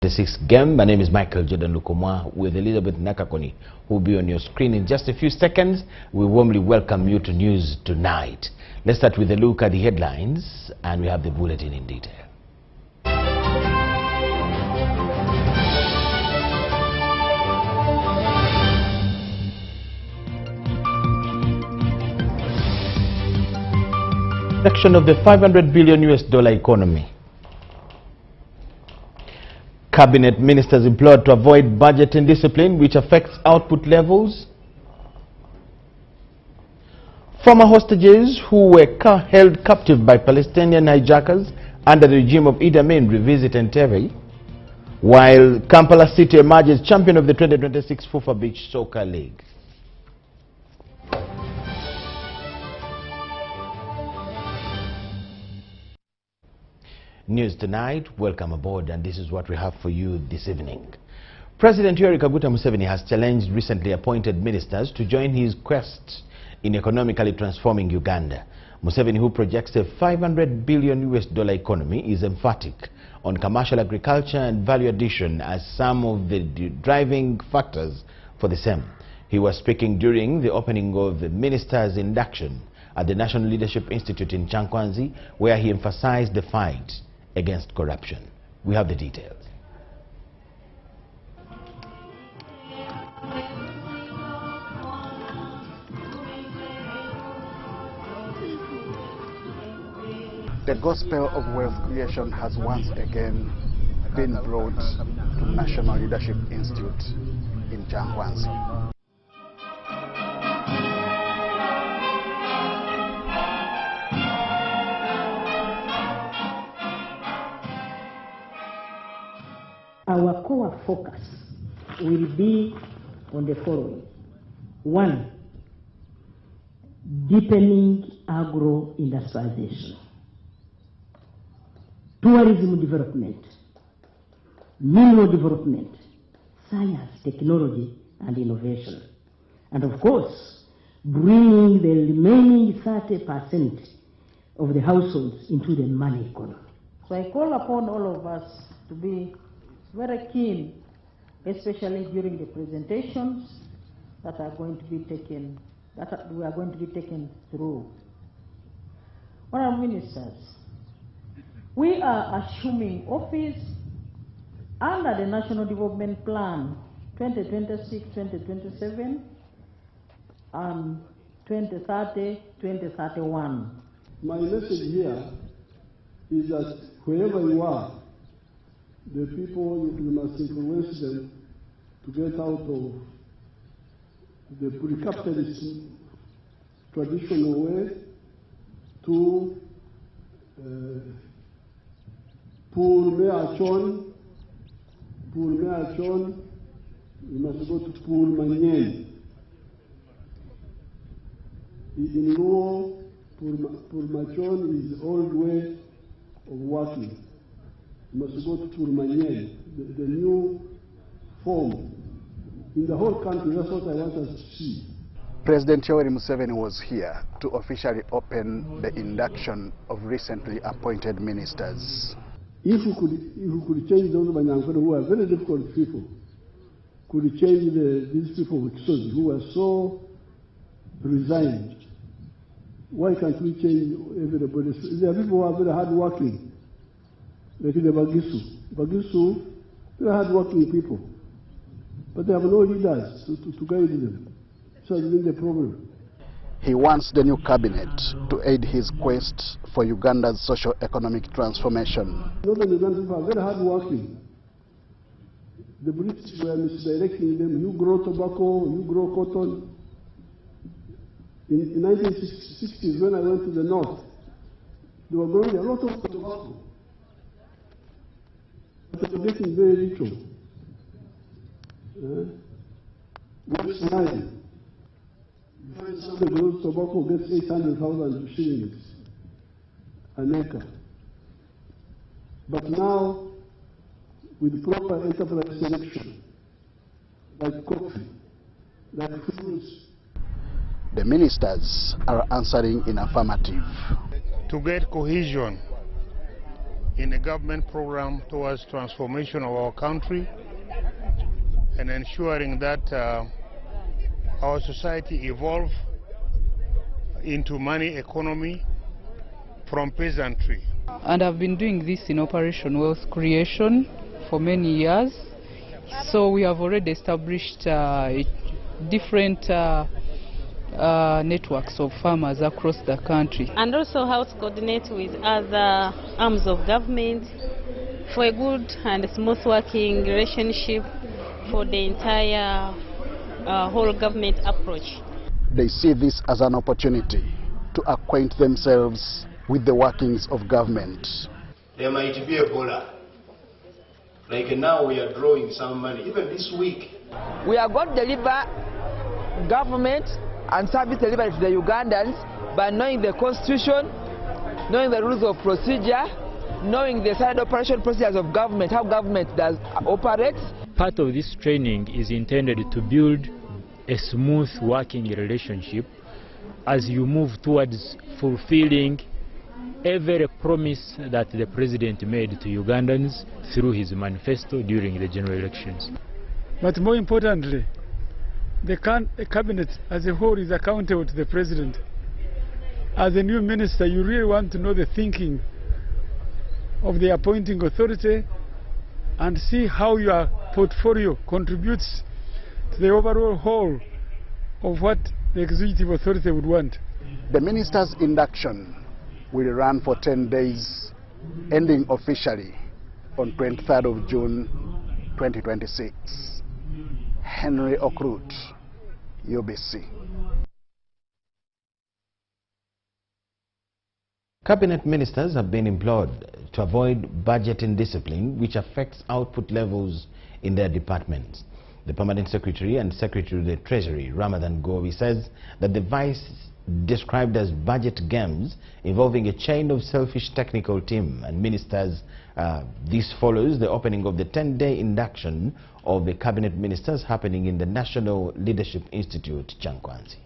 The sixth game. My name is Michael Jordan Lukomwa with Elizabeth Nakakoni, who will be on your screen in just a few seconds. We warmly welcome you to News Tonight. Let's start with a look at the headlines, and we have the bulletin in detail. Section of the $500 billion US economy. Cabinet ministers implored to avoid budget indiscipline which affects output levels. Former hostages who were held captive by Palestinian hijackers under the regime of Idi Amin revisit Entebbe, while Kampala City emerges champion of the 2026 FIFA Beach Soccer League. News Tonight, welcome aboard, and this is what we have for you this evening. President Yoweri Kaguta Museveni has challenged recently appointed ministers to join his quest in economically transforming Uganda. Museveni, who projects a $500 billion US economy, is emphatic on commercial agriculture and value addition as some of the driving factors for the same. He was speaking during the opening of the ministers' induction at the National Leadership Institute in Chankwanzi, where he emphasized the fight against corruption. We have the details. The gospel of wealth creation has once again been brought to National Leadership Institute in Chankwanzi. Our core focus will be on the following. 1, deepening agro-industrialization. Tourism development, mineral development, science, technology, and innovation. And of course, bringing the remaining 30% of the households into the money economy. So I call upon all of us to be very keen, especially during the presentations that are going to be taken, we are going to be taken through. Honourable Ministers, we are assuming office under the National Development Plan 2026-2027 and 2030-2031. My message here is that wherever you are, the people, you must influence them to get out of the pre-capitalist traditional way to pour meachon, you must go to pour manyen. In Luo, pour machon is the old way of working. You must go to Turmanyen, the new form. In the whole country, that's what I want us to see. President Yoweri Museveni was here to officially open the induction of recently appointed ministers. If we could change those Banyankole who are very difficult people, could change these people with Sozi who are so resigned, why can't we change everybody? There are people who are very hardworking. Like the Bagisu, they are hard-working people, but they have no leaders to guide them. So it's been the problem. He wants the new cabinet to aid his quest for Uganda's socio-economic transformation. Northern Uganda people are very hard-working. The British were misdirecting them. You grow tobacco, you grow cotton. In 1960s, when I went to the north, they were growing a lot of tobacco. But they're getting very little. West Nile, you find somebody who grows tobacco gets 800,000 shillings an acre. But now, with proper enterprise selection, like coffee, like fruits, the ministers are answering in affirmative. To get cohesion in a government program towards transformation of our country and ensuring that our society evolve into money economy from peasantry. And I've been doing this in Operation Wealth Creation for many years. So we have already established different networks of farmers across the country. And also how to coordinate with other arms of government for a good and smooth working relationship for the entire whole government approach. They see this as an opportunity to acquaint themselves with the workings of government. There might be a Ebola. Like now we are drawing some money, even this week. We are going to deliver government and service delivery to the Ugandans by knowing the constitution, knowing the rules of procedure, knowing the standard operation procedures of government, how government does operates. Part of this training is intended to build a smooth working relationship as you move towards fulfilling every promise that the President made to Ugandans through his manifesto during the general elections. But more importantly, the cabinet as a whole is accountable to the President. As a new minister, you really want to know the thinking of the appointing authority and see how your portfolio contributes to the overall whole of what the executive authority would want. The minister's induction will run for 10 days, ending officially on 23rd of June 2026. Henry Okrut, UBC. Cabinet ministers have been implored to avoid budget indiscipline, which affects output levels in their departments. The Permanent Secretary and Secretary of the Treasury, Ramadan Govi, says that the vice described as budget games involving a chain of selfish technical team and ministers. This follows the opening of the 10-day induction of the cabinet ministers happening in the National Leadership Institute, Chankwanzi.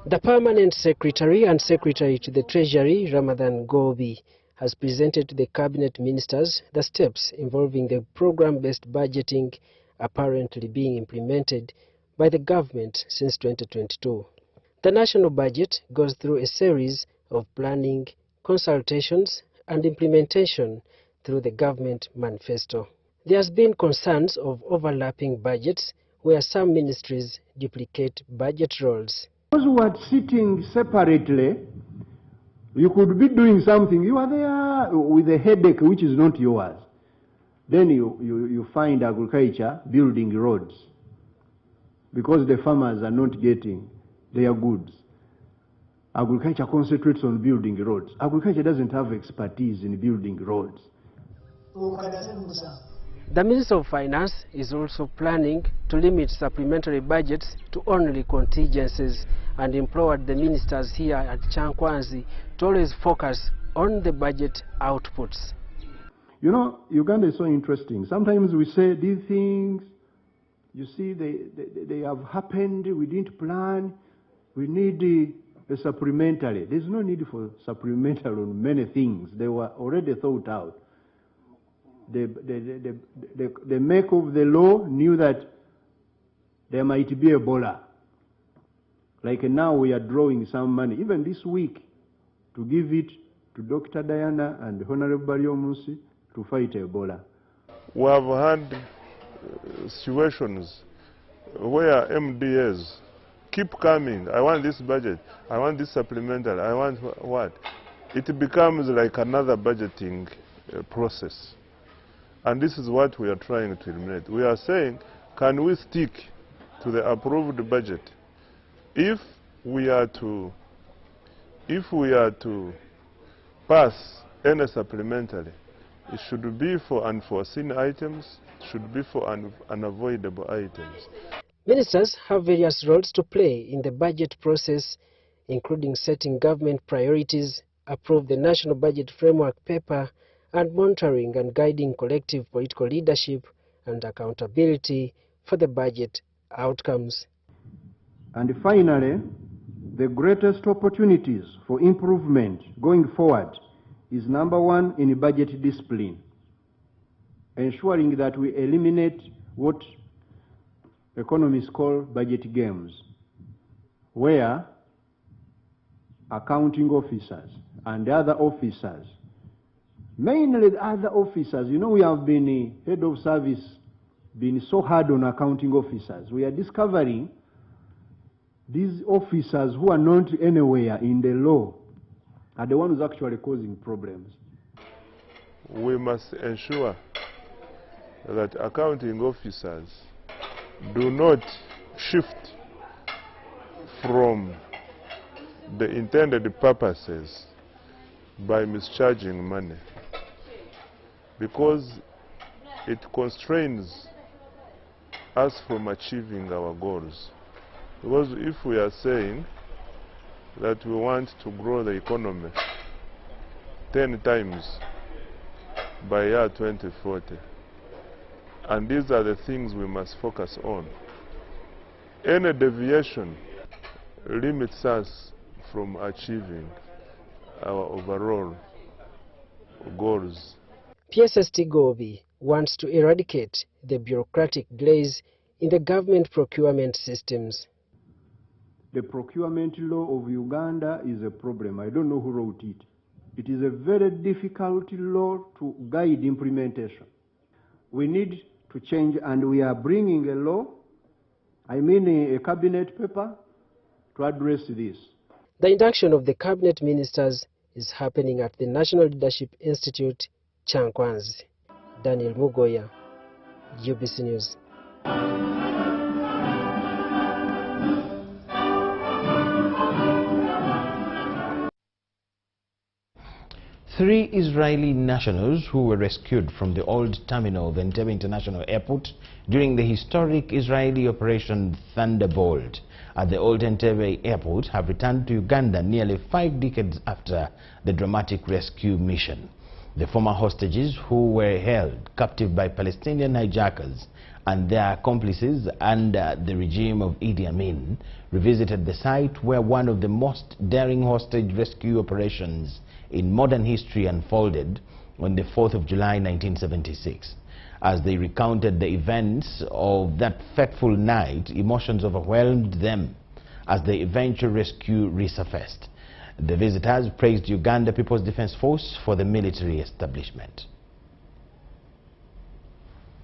The Permanent Secretary and Secretary to the Treasury, Ramadan Govi, has presented to the cabinet ministers the steps involving the program-based budgeting apparently being implemented by the government since 2022. The national budget goes through a series of planning, consultations and implementation through the government manifesto. There has been concerns of overlapping budgets where some ministries duplicate budget roles. Those who are sitting separately, you could be doing something, you are there with a headache which is not yours. Then you find agriculture building roads because the farmers are not getting their goods. Agriculture concentrates on building roads. Agriculture doesn't have expertise in building roads. The Minister of Finance is also planning to limit supplementary budgets to only contingencies and implored the ministers here at Chankwanzi to always focus on the budget outputs. You know, Uganda is so interesting. Sometimes we say these things, you see, they have happened, we didn't plan, we need a supplementary. There's no need for supplementary on many things. They were already thought out. The make of the law knew that there might be Ebola. Like now we are drawing some money, even this week, to give it to Dr. Diana and Honorable Bariomusi to fight Ebola. We have had situations where MDAs keep coming. I want this budget, I want this supplemental, I want what? It becomes like another budgeting process. And this is what we are trying to eliminate. We are saying, can we stick to the approved budget? If we are to pass any supplementary, it should be for unforeseen items, it should be for unavoidable items. Ministers have various roles to play in the budget process, including setting government priorities, approve the national budget framework paper, and monitoring and guiding collective political leadership and accountability for the budget outcomes. And finally, the greatest opportunities for improvement going forward is number one in budget discipline, ensuring that we eliminate what economists call budget games, where accounting officers and other officers, mainly the other officers, you know, we have been head of service, been so hard on accounting officers. We are discovering these officers who are not anywhere in the law are the ones actually causing problems. We must ensure that accounting officers do not shift from the intended purposes by mischarging money, because it constrains us from achieving our goals. Because if we are saying that we want to grow the economy 10 times by year 2040, and these are the things we must focus on, any deviation limits us from achieving our overall goals. PSST Gobi wants to eradicate the bureaucratic glaze in the government procurement systems. The procurement law of Uganda is a problem. I don't know who wrote it. It is a very difficult law to guide implementation. We need to change, and we are bringing a law, a cabinet paper, to address this. The induction of the cabinet ministers is happening at the National Leadership Institute, Chankwanzi. Daniel Mugoya, UBC News. Three Israeli nationals who were rescued from the old terminal of Entebbe International Airport during the historic Israeli Operation Thunderbolt at the old Entebbe Airport have returned to Uganda nearly 5 decades after the dramatic rescue mission. The former hostages, who were held captive by Palestinian hijackers and their accomplices under the regime of Idi Amin, revisited the site where one of the most daring hostage rescue operations in modern history unfolded on the 4th of July 1976. As they recounted the events of that fateful night, emotions overwhelmed them as the eventual rescue resurfaced. The visitors praised Uganda People's Defense Force for the military establishment.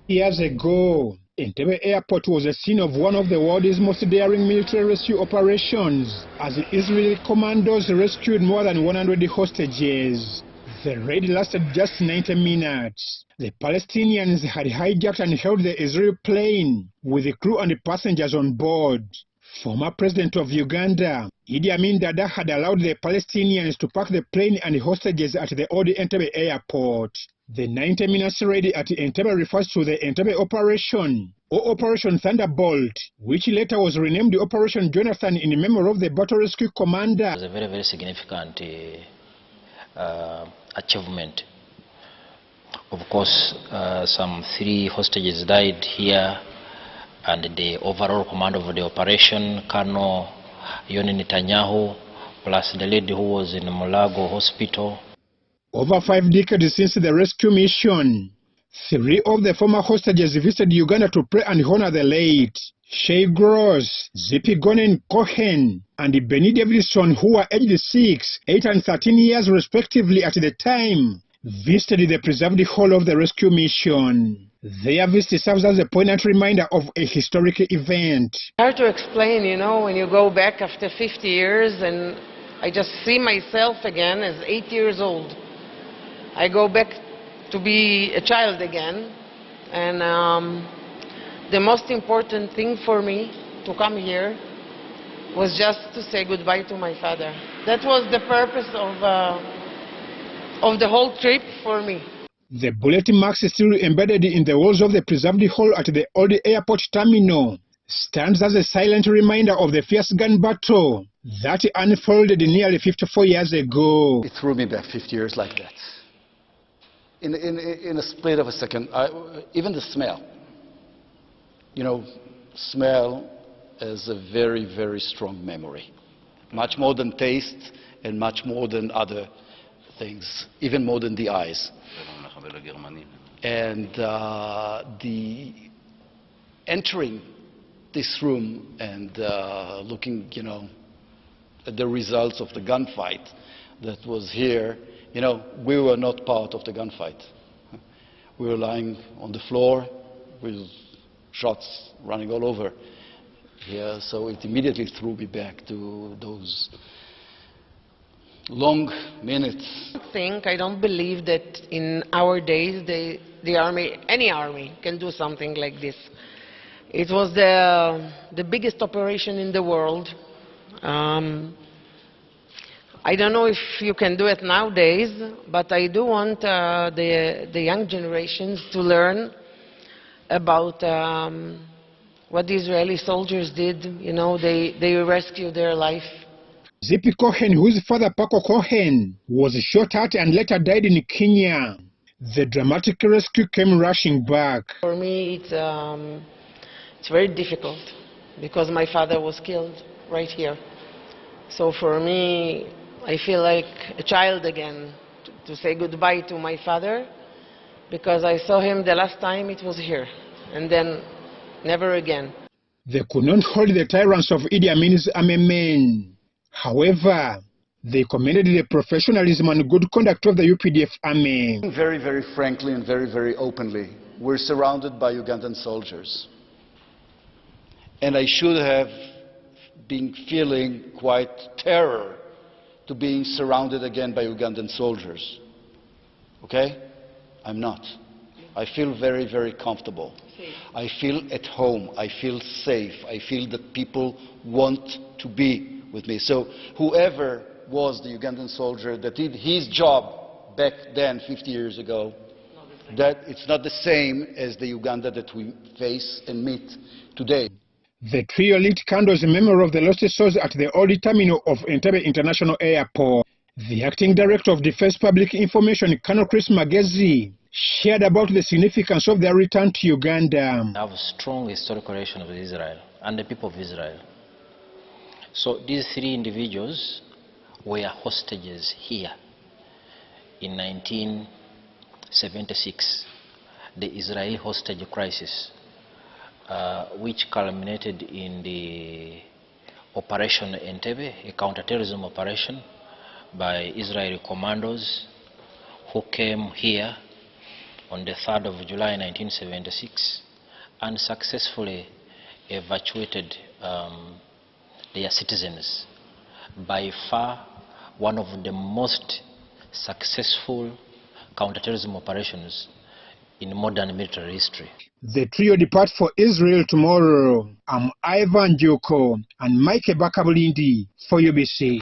Years ago, Entebbe Airport was the scene of one of the world's most daring military rescue operations, as the Israeli commandos rescued more than 100 hostages. The raid lasted just 90 minutes. The Palestinians had hijacked and held the Israeli plane with the crew and the passengers on board. Former President of Uganda, Idi Amin Dada, had allowed the Palestinians to park the plane and the hostages at the old Entebbe Airport. The 90 minutes raid at Entebbe refers to the Entebbe Operation, or Operation Thunderbolt, which later was renamed Operation Jonathan in memory of the battle rescue commander. It was a very, very significant achievement. Of course, some 3 hostages died here, and the overall command of the operation, Colonel Yoni Netanyahu, plus the lady who was in Mulago Hospital. Over 5 decades since the rescue mission, 3 of the former hostages visited Uganda to pray and honor the late Shea Gross, Zippy Gonen Cohen, and Benny Davidson, who were aged 6, 8 and 13 years respectively at the time, visited the preserved hall of the rescue mission. Their visit serves as a poignant reminder of a historic event. Hard to explain, you know, when you go back after 50 years and I just see myself again as 8 years old. I go back to be a child again, and the most important thing for me to come here was just to say goodbye to my father. That was the purpose of the whole trip for me. The bullet marks still embedded in the walls of the preserved hall at the old airport terminal stands as a silent reminder of the fierce gun battle that unfolded nearly 54 years ago. It threw me back 50 years like that. In a split of a second, even the smell. You know, smell is a very, very strong memory. much more than taste and much more than other things, even more than the eyes. And the entering this room and looking, at the results of the gunfight that was here, we were not part of the gunfight. We were lying on the floor with shots running all over here, so it immediately threw me back to those long minutes. I don't believe that in our days the army, any army, can do something like this. It was the biggest operation in the world. I don't know if you can do it nowadays, but I do want the young generations to learn about what the Israeli soldiers did. They rescued their life. Zippy Cohen, whose father Paco Cohen was shot at and later died in Kenya. The dramatic rescue came rushing back. For me, it's very difficult because my father was killed right here. So for me, I feel like a child again to say goodbye to my father, because I saw him the last time it was here, and then never again. They could not hold the tyrants of Idi Amin's army men. However, they commended the professionalism and good conduct of the UPDF army. Very, very frankly and very, very openly, we're surrounded by Ugandan soldiers. And I should have been feeling quite terror to being surrounded again by Ugandan soldiers. Okay? I'm not. I feel very, very comfortable. I feel at home. I feel safe. I feel that people want to be with me. So whoever was the Ugandan soldier that did his job back then, 50 years ago, that it's not the same as the Uganda that we face and meet today. The trio lit candles in memory of the lost souls at the old terminal of Entebbe International Airport. The acting director of Defense Public Information, Colonel Chris Magezi, shared about the significance of their return to Uganda. I have a strong historical relation with Israel and the people of Israel. So these three individuals were hostages here in 1976, the Israeli hostage crisis, which culminated in the Operation Entebbe, a counterterrorism operation by Israeli commandos who came here on the 3rd of July 1976 and successfully evacuated their citizens. By far one of the most successful counterterrorism operations in modern military history. The trio depart for Israel tomorrow. I'm Ivan Joko and Mike Bakabulindi for UBC.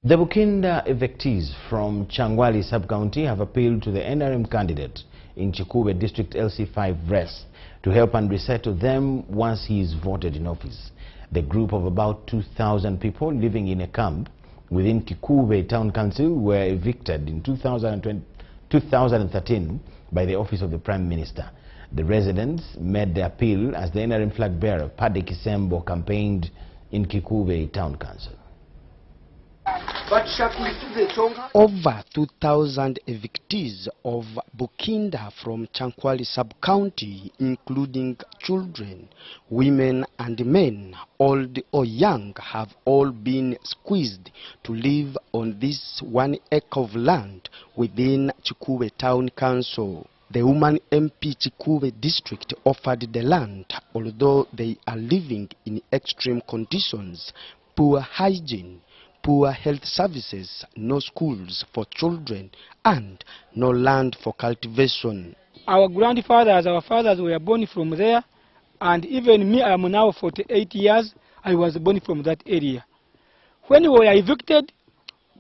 The Bukinda evictees from Changwali sub-county have appealed to the NRM candidate in Chikube District LC5 West to help and resettle them once he is voted in office. The group of about 2,000 people living in a camp within Kikube Town Council were evicted in 2013 by the Office of the Prime Minister. The residents made the appeal as the NRM flag bearer, Paddy Kisembo, campaigned in Kikube Town Council. Over 2,000 evictees of Bukinda from Chankwali sub-county, including children, women and men, old or young, have all been squeezed to live on this 1 acre of land within Chikube Town Council. The woman MP Chikube district offered the land, although they are living in extreme conditions, poor hygiene, poor health services, no schools for children, and no land for cultivation. Our grandfathers, our fathers were born from there, and even me, I am now 48 years, I was born from that area. When we were evicted,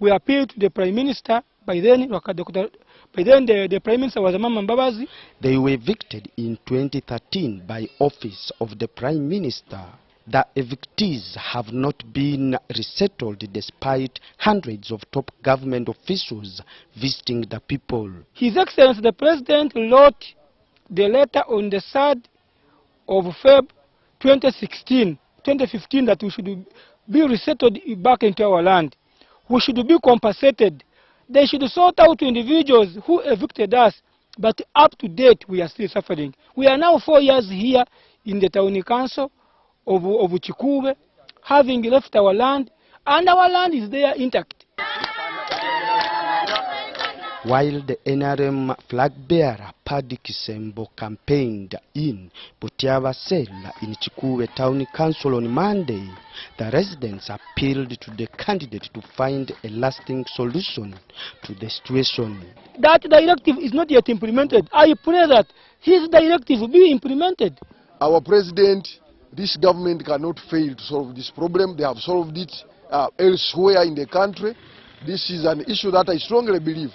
we appealed to the Prime Minister. By then the Prime Minister was Mama Mbabazi. They were evicted in 2013 by Office of the Prime Minister. The evictees have not been resettled despite hundreds of top government officials visiting the people. His Excellency the President wrote the letter on the 3rd of February 2016 2015 that we should be resettled back into our land. We should be compensated. They should sort out individuals who evicted us, but up to date we are still suffering. We are now 4 years here in the town council of Chikube, having left our land, and our land is there intact. While the NRM flag bearer Paddy Kisembo campaigned in Butiaba Cell in Chikube Town Council on Monday, the residents appealed to the candidate to find a lasting solution to the situation. That directive is not yet implemented. I pray that his directive will be implemented. Our president, this government cannot fail to solve this problem. They have solved it elsewhere in the country. This is an issue that I strongly believe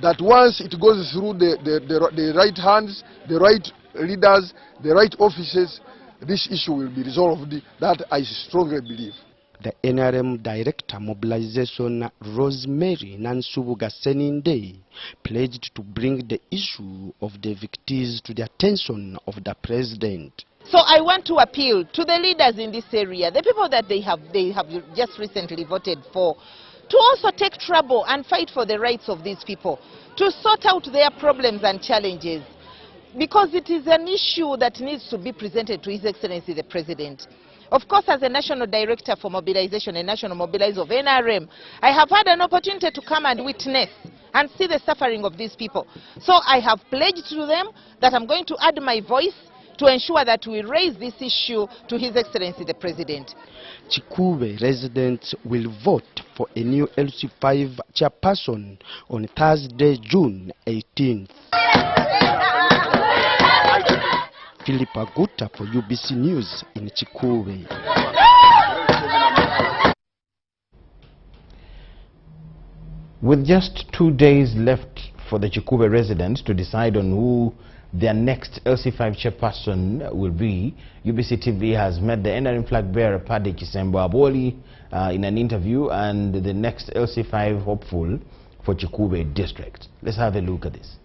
that once it goes through the right hands, the right leaders, the right offices, this issue will be resolved. That I strongly believe. The NRM Director Mobilization Rosemary Nansubuga Seninde pledged to bring the issue of the evictees to the attention of the President. So I want to appeal to the leaders in this area, the people that they have just recently voted for, to also take trouble and fight for the rights of these people, to sort out their problems and challenges, because it is an issue that needs to be presented to His Excellency the President. Of course, as a National Director for Mobilization and National Mobilizer of NRM, I have had an opportunity to come and witness and see the suffering of these people. So I have pledged to them that I'm going to add my voice to ensure that we raise this issue to His Excellency the President. Chikube residents will vote for a new LC5 chairperson on Thursday, June 18th. Philip Aguta for UBC News in Chikube. With just 2 days left for the Chikube residents to decide on who their next LC5 chairperson will be, UBC TV has met the NRM flag bearer Paddy Kisembo Aboli in an interview, and the next LC5 hopeful for Chikube district. Let's have a look at this.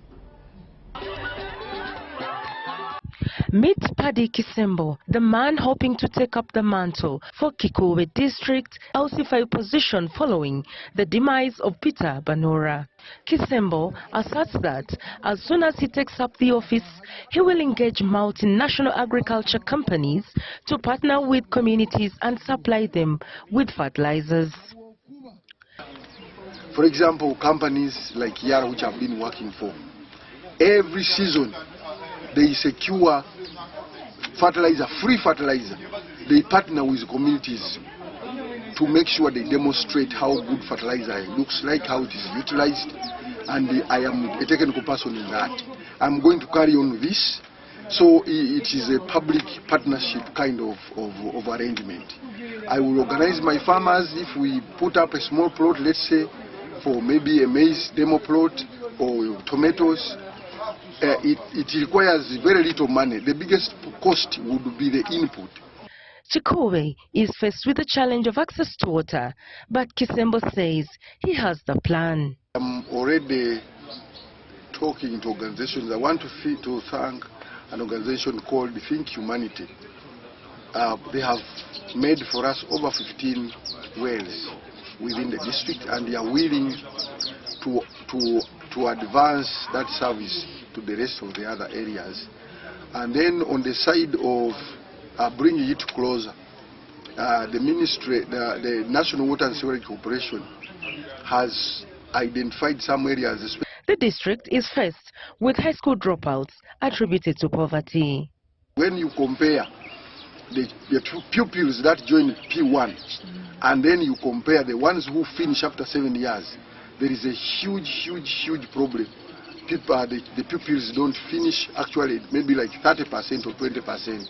Meet Paddy Kisembo, the man hoping to take up the mantle for Kikube District LC5 position following the demise of Peter Banora. Kisembo asserts that as soon as he takes up the office, he will engage multinational agriculture companies to partner with communities and supply them with fertilizers. For example, companies like Yara, which I've been working for, every season they secure fertilizer, free fertilizer. They partner with communities to make sure they demonstrate how good fertilizer looks like, how it is utilized, and I am a technical person in that. I'm going to carry on with this, so it is a public partnership kind of arrangement. I will organize my farmers. If we put up a small plot, let's say for maybe a maize demo plot or tomatoes, it requires very little money. The biggest cost would be the input. Chikube is faced with the challenge of access to water, but Kisembo says he has the plan. I'm already talking to organizations. I want to thank an organization called Think Humanity. They have made for us over 15 wells within the district, and they are willing to advance that service to the rest of the other areas. And then on the side of bringing it closer, the ministry, the National Water and Sewerage Corporation has identified some areas. The district is faced with high school dropouts attributed to poverty. When you compare the pupils that join P1 and then you compare the ones who finish after 7 years, there is a huge problem. The pupils don't finish, actually maybe like 30% or 20%.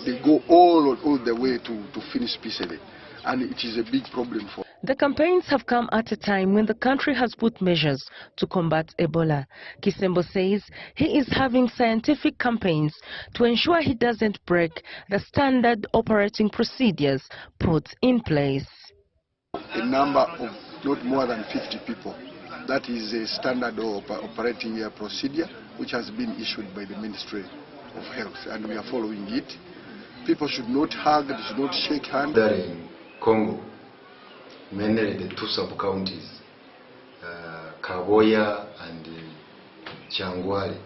They go all the way to finish P7, and it is a big problem for. The campaigns have come at a time when the country has put measures to combat Ebola. Kisembo says he is having scientific campaigns to ensure he doesn't break the standard operating procedures put in place. A number of not more than 50 people. That is a standard operating procedure which has been issued by the Ministry of Health, and we are following it. People should not hug, they should not shake hands. There in Congo, mainly the two sub-counties, Kaboya and Changwali.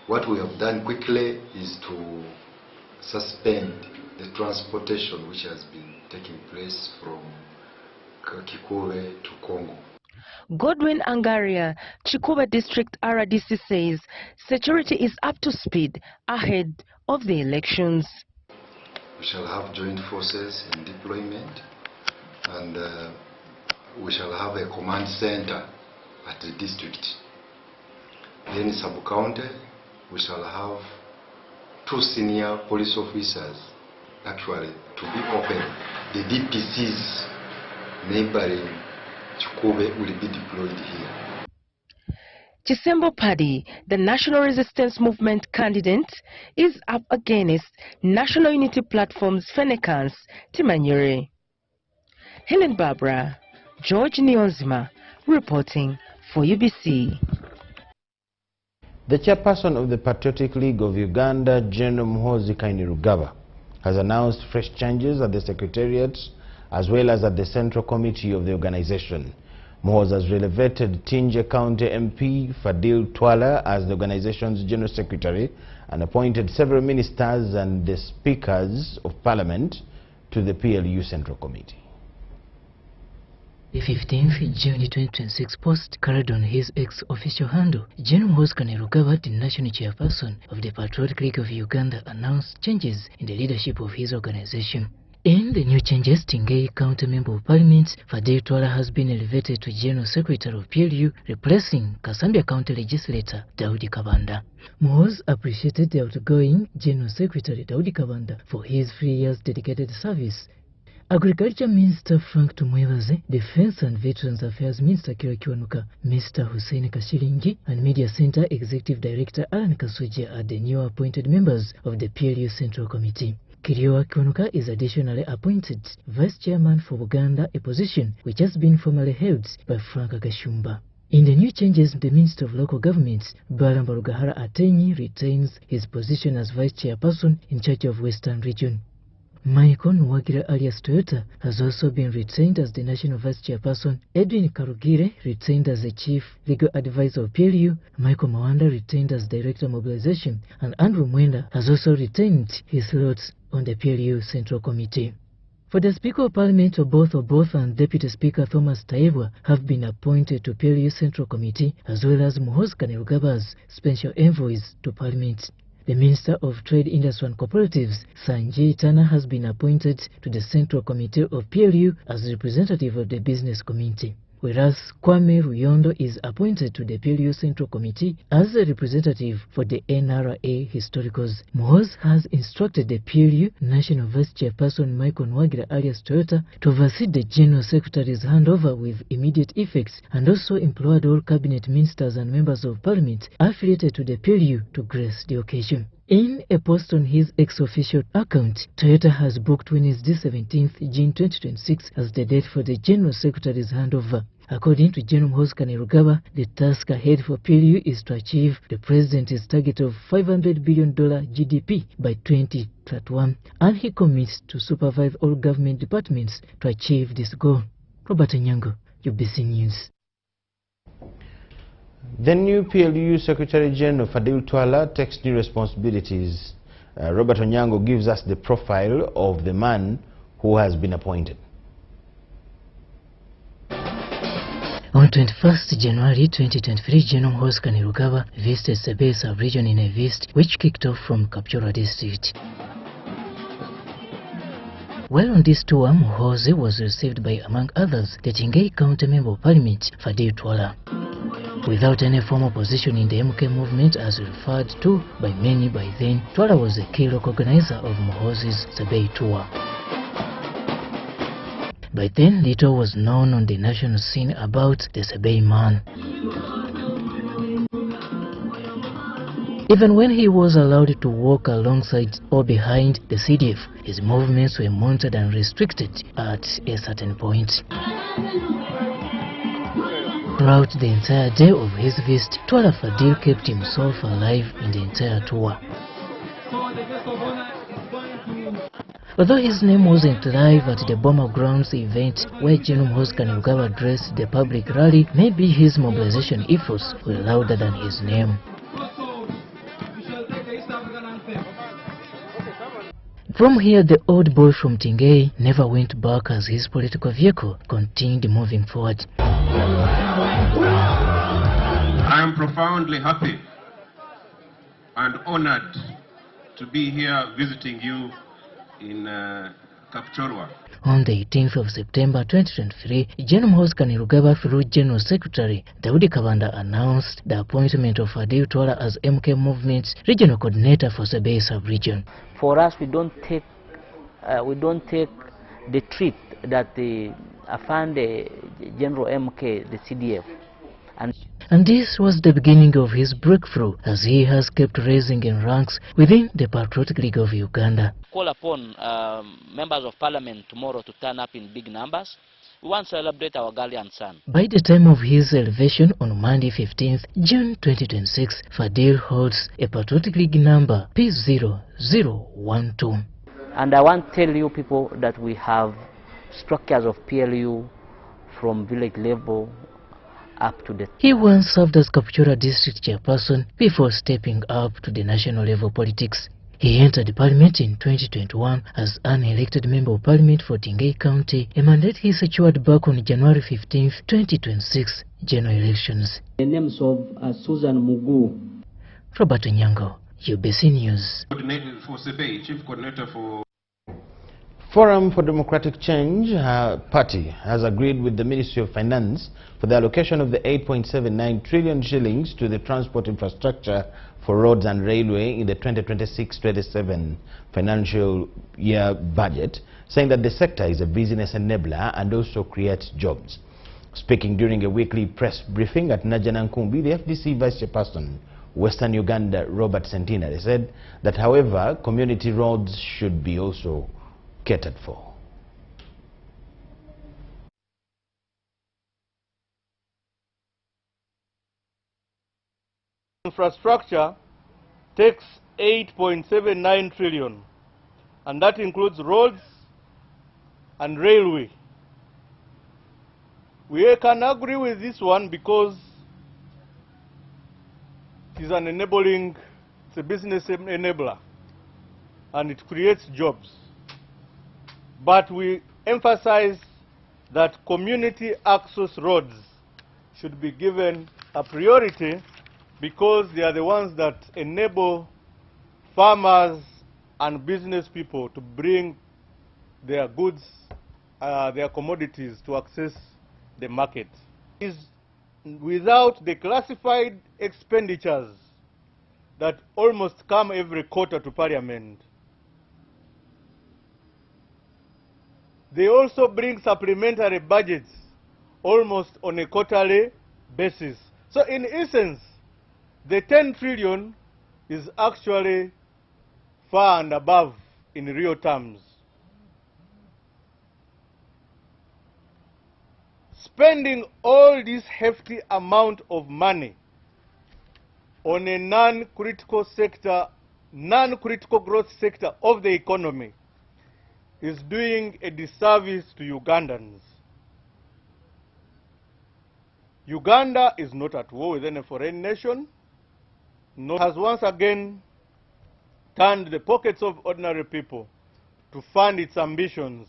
What we have done quickly is to suspend the transportation which has been taking place from Kikube to Congo. Godwin Angaria, Chikube District RDC says security is up to speed ahead of the elections. We shall have joint forces in deployment, and we shall have a command center at the district. Then sub-county, we shall have 2 senior police officers actually to be open. The DPCs neighboring Chikube will be deployed here. Chisembo Paddy, the National Resistance Movement candidate, is up against National Unity Platform's Fenekans Timanyere. Helen Barbara, George Nionzima, reporting for UBC. The chairperson of the Patriotic League of Uganda, General Muhoozi Kainerugaba, has announced fresh changes at the Secretariat as well as at the Central Committee of the organization. Muhoozi has relegated Tinje County MP Fadil Twala as the organization's General Secretary and appointed several ministers and the Speakers of Parliament to the PLU Central Committee. The 15th June 2026 post carried on his ex-official handle, General Muhoozi Kainerugaba, the national chairperson of the Patriotic League of Uganda, announced changes in the leadership of his organization. In the new changes, Tingei County Member of Parliament Fadil Twala has been elevated to General Secretary of PLU, replacing Kasambia County Legislator Daudi Kabanda. Muhoozi appreciated the outgoing General Secretary Daudi Kabanda for his 3 years dedicated service. Agriculture Minister Frank Tumwebaze, Defense and Veterans Affairs Minister Kira Kiwanuka, Mr. Hussein Kashiringi, and Media Center Executive Director Alan Kasuje are the new appointed members of the PLU Central Committee. Kiriwa Kiwanuka is additionally appointed Vice Chairman for Uganda, a position which has been formerly held by Frank Agashumba. In the new changes, the Minister of Local Governments, Balamba Rugahara Atenyi, retains his position as Vice Chairperson in charge of Western Region. Michael Nwagira alias Toyota has also been retained as the National Vice Chairperson. Edwin Karugire retained as the Chief Legal Advisor of PLU. Michael Mawanda retained as Director of Mobilization, and Andrew Mwenda has also retained his slots on the PLU Central Committee. For the Speaker of Parliament, Oboth and Deputy Speaker Thomas Taibwa have been appointed to PLU Central Committee, as well as Muhoozi Kainerugaba's Special Envoys to Parliament. The Minister of Trade, Industry and Cooperatives, Sanjay Tana, has been appointed to the Central Committee of PLU as representative of the Business Committee, whereas Kwame Ruyondo is appointed to the PLU Central Committee as a representative for the NRA Historicals. Muhoozi has instructed the PLU National Vice Chairperson Michael Nwagira alias Toyota to oversee the General Secretary's handover with immediate effects, and also employed all Cabinet Ministers and Members of Parliament affiliated to the PLU to grace the occasion. In a post on his ex-official account, Toyota has booked Wednesday 17th June 2026 as the date for the General Secretary's handover. According to General Muhoozi Kainerugaba, the task ahead for PLU is to achieve the President's target of $500 billion GDP by 2031, and he commits to supervise all government departments to achieve this goal. Robert Onyango, UBC News. The new PLU Secretary General Fadil Twala takes new responsibilities. Robert Onyango gives us the profile of the man who has been appointed. On 21st January 2023, General Muhoozi Kainerugaba visited Sebe sub-region in East, which kicked off from Kapchorwa district. While on this tour, Muhoozi was received by, among others, the Tingei County Member of Parliament, Fadil Twala. Without any formal position in the MK movement as referred to by many by then, Twala was a key local organizer of Muhoozi's Sebe tour. By then, little was known on the national scene about the Sebe man. Even when he was allowed to walk alongside or behind the CDF, his movements were monitored and restricted at a certain point. Throughout the entire day of his visit, Twala Fadil kept himself alive in the entire tour. Although his name wasn't live at the Bomber Grounds event where General Kainerugaba addressed the public rally, maybe his mobilization efforts were louder than his name. From here, the old boy from Tingei never went back as his political vehicle continued moving forward. I am profoundly happy and honored to be here visiting you in Kapchorwa. On the 18th of September 2023, General Kainerugaba through General Secretary Daudi Kabanda announced the appointment of Adil Twala as MK Movement's regional coordinator for Sebei sub-region. For us, we don't take the treat that the Afande General MK, the CDF, and this was the beginning of his breakthrough, as he has kept rising in ranks within the Patriotic League of Uganda. Call upon members of parliament tomorrow to turn up in big numbers. We want to celebrate our Ghanaian son. By the time of his elevation on Monday 15th June 2026, Fadil holds a Patriotic League number P0012. And I want to tell you people that we have structures of PLU from village level up to the... He once served as Kapchorwa district chairperson before stepping up to the national level politics. He entered parliament in 2021 as an elected member of parliament for Tingei County, a mandate he secured back on January 15, 2026 general elections. The names of Susan Mugu. Robert Nyango, UBC News. Coordinator for Sebei, Chief Coordinator for... Forum for Democratic Change party has agreed with the Ministry of Finance for the allocation of the 8.79 trillion shillings to the transport infrastructure for roads and railway in the 2026-27 financial year budget, saying that the sector is a business enabler and also creates jobs. Speaking during a weekly press briefing at Najanankumbi, the FDC Vice Chairperson, Western Uganda, Robert Centenary, said that, however, community roads should be also catered for. Infrastructure takes 8.79 trillion, and that includes roads and railway. We can agree with this one because it is an enabling, it's a business enabler, and it creates jobs. But we emphasize that community access roads should be given a priority because they are the ones that enable farmers and business people to bring their goods, their commodities to access the market. Without the classified expenditures that almost come every quarter to Parliament, they also bring supplementary budgets almost on a quarterly basis. So in essence, the 10 trillion is actually far and above in real terms. Spending all this hefty amount of money on a non-critical sector, non-critical growth sector of the economy is doing a disservice to Ugandans. Uganda is not at war with any foreign nation, nor has once again turned the pockets of ordinary people to fund its ambitions.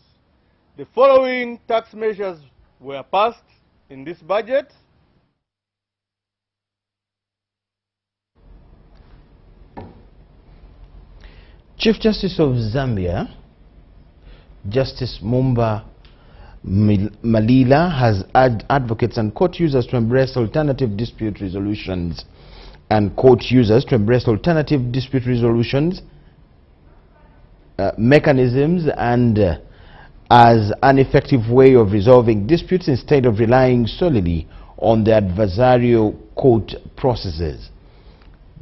The following tax measures were passed in this budget. Chief Justice of Zambia, Justice Mumba Malila, has urged advocates and court users to embrace alternative dispute resolutions mechanisms and as an effective way of resolving disputes instead of relying solely on the adversarial court processes.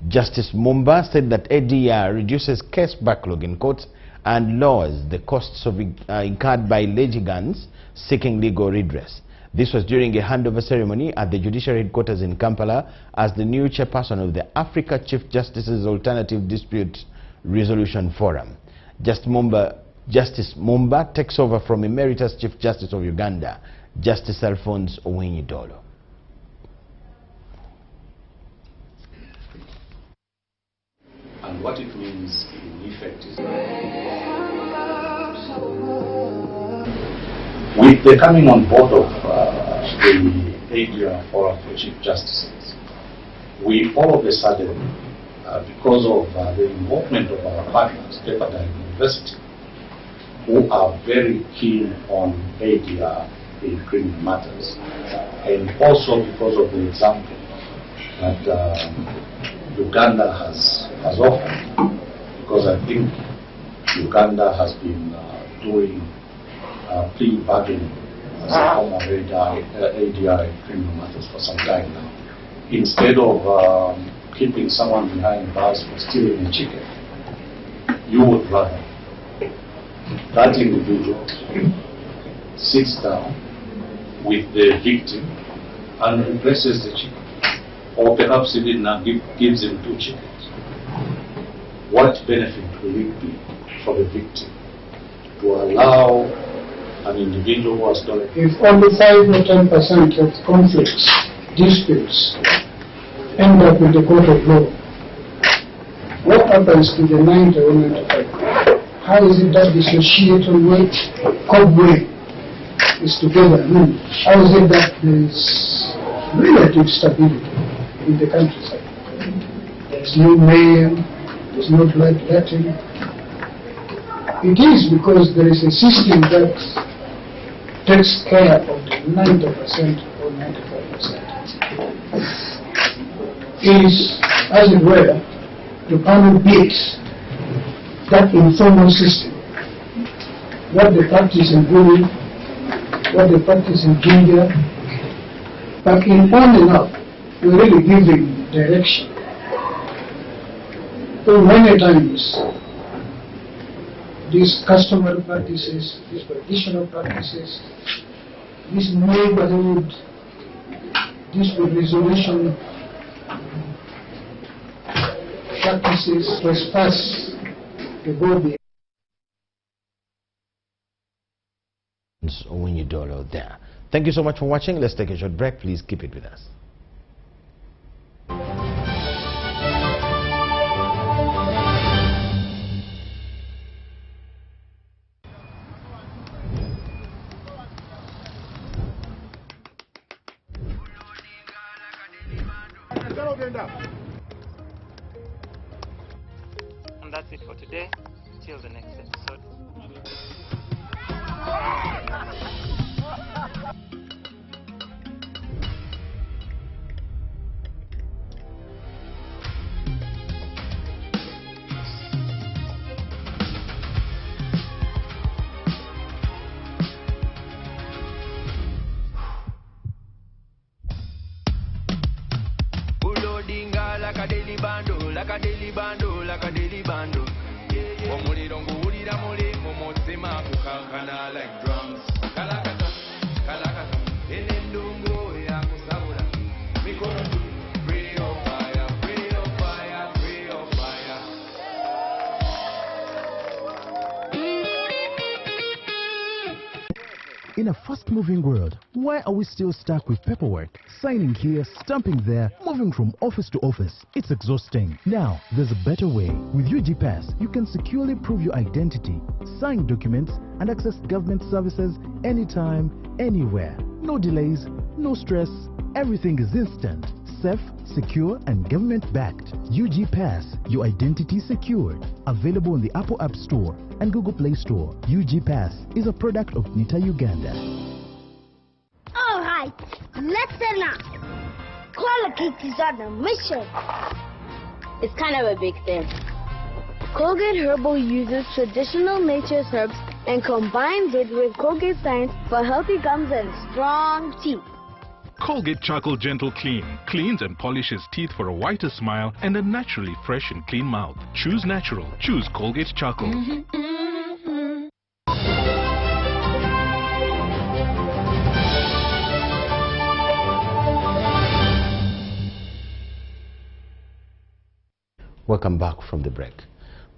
Justice Mumba said that ADR reduces case backlog in courts and lowers the costs incurred by litigants seeking legal redress. This was during a handover ceremony at the Judiciary Headquarters in Kampala as the new chairperson of the Africa Chief Justices Alternative Dispute Resolution Forum. Justice Mumba takes over from Emeritus Chief Justice of Uganda, Justice Alphonse Owiny-Dollo. And what it means in effect is, with the coming on board of the ADR Forum for Chief Justices, we all of a sudden, because of the involvement of our partners, Pepperdine University, who are very keen on ADR in criminal matters, and also because of the example that Uganda has offered, because I think Uganda has been doing plea bargaining as a form of ADR in criminal matters for some time now. Instead of keeping someone behind bars for stealing a chicken, you would rather that individual sits down with the victim and replaces the chicken, or perhaps even gives him 2 chickens. What benefit will it be for the victim to allow an individual who has stolen? If only 5 or 10% of conflicts, disputes, end up with the court of law, what happens to the 90 or 95? How is it that the societal weight, cobweb, is together? How is it that there is relative stability in the countryside? There is no mayhem, there is no bloodletting. It is because there is a system that takes care of the 90% or 95%. Is, as it were, to permeate that informal system. What they practice in Gulu, what they practice in Ginger, but in on and up, we're really giving direction. So many times, these customary practices, these traditional practices, this neighborhood, dispute resolution practices trespass the body. Owiny-Dollo there. Thank you so much for watching. Let's take a short break. Please keep it with us. And that's it for today. Till the next episode. Like a daily bando. Omuliro nguwulira muli mu mutima kukankana like drums. Kalakata, kalakata, enendungu ya kusabula. Mikono tu, free of fire, free of fire, free of fire. In a fast-moving world, why are we still stuck with paperwork? Signing here, stamping there, moving from office to office. It's exhausting. Now, there's a better way. With UGPass, you can securely prove your identity, sign documents, and access government services anytime, anywhere. No delays, no stress. Everything is instant, safe, secure, and government-backed. UGPass, your identity secured. Available in the Apple App Store and Google Play Store. UGPass is a product of Nita Uganda. All right, listen up. Colgate is on a mission. It's kind of a big thing. Colgate Herbal uses traditional nature's herbs and combines it with Colgate science for healthy gums and strong teeth. Colgate Charcoal Gentle Clean cleans and polishes teeth for a whiter smile and a naturally fresh and clean mouth. Choose natural. Choose Colgate Charcoal. Welcome back from the break.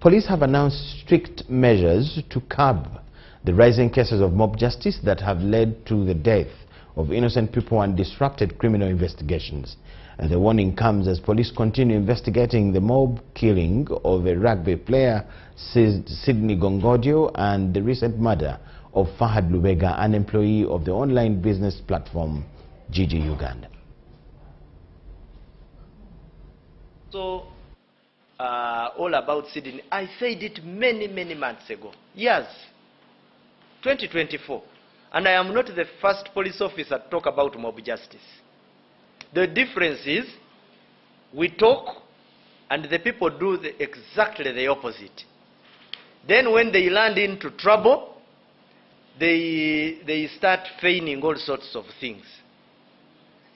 Police have announced strict measures to curb the rising cases of mob justice that have led to the death of innocent people and disrupted criminal investigations. And the warning comes as police continue investigating the mob killing of a rugby player, Sydney Gongodio, and the recent murder of Fahad Lubega, an employee of the online business platform Gigi Uganda. So, all about Sydney, I said it many months ago, years, 2024, and I am not the first police officer to talk about mob justice. The difference is we talk and the people do exactly the opposite. Then when they land into trouble, they start feigning all sorts of things.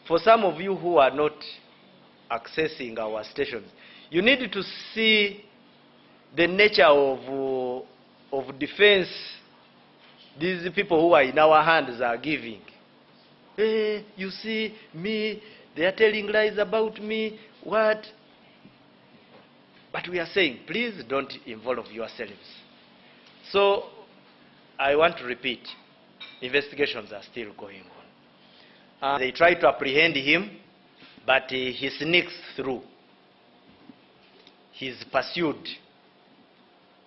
For some of you who are not accessing our stations, you need to see the nature of defense these people who are in our hands are giving. Hey, you see me, they are telling lies about me, what? But we are saying, please don't involve yourselves. So, I want to repeat, investigations are still going on. They try to apprehend him, but he sneaks through. He's pursued.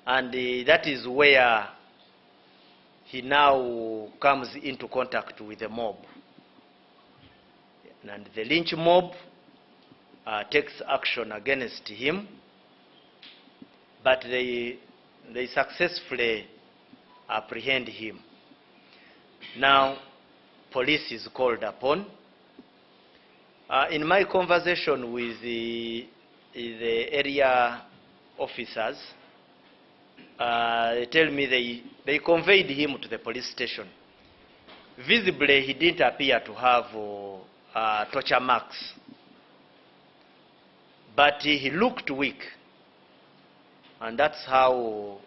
And that is where he now comes into contact with the mob. And the lynch mob takes action against him, but they successfully apprehend him. Now, police is called upon. In my conversation with the area officers, they tell me they conveyed him to the police station. Visibly, he didn't appear to have torture marks, but he looked weak, and that's how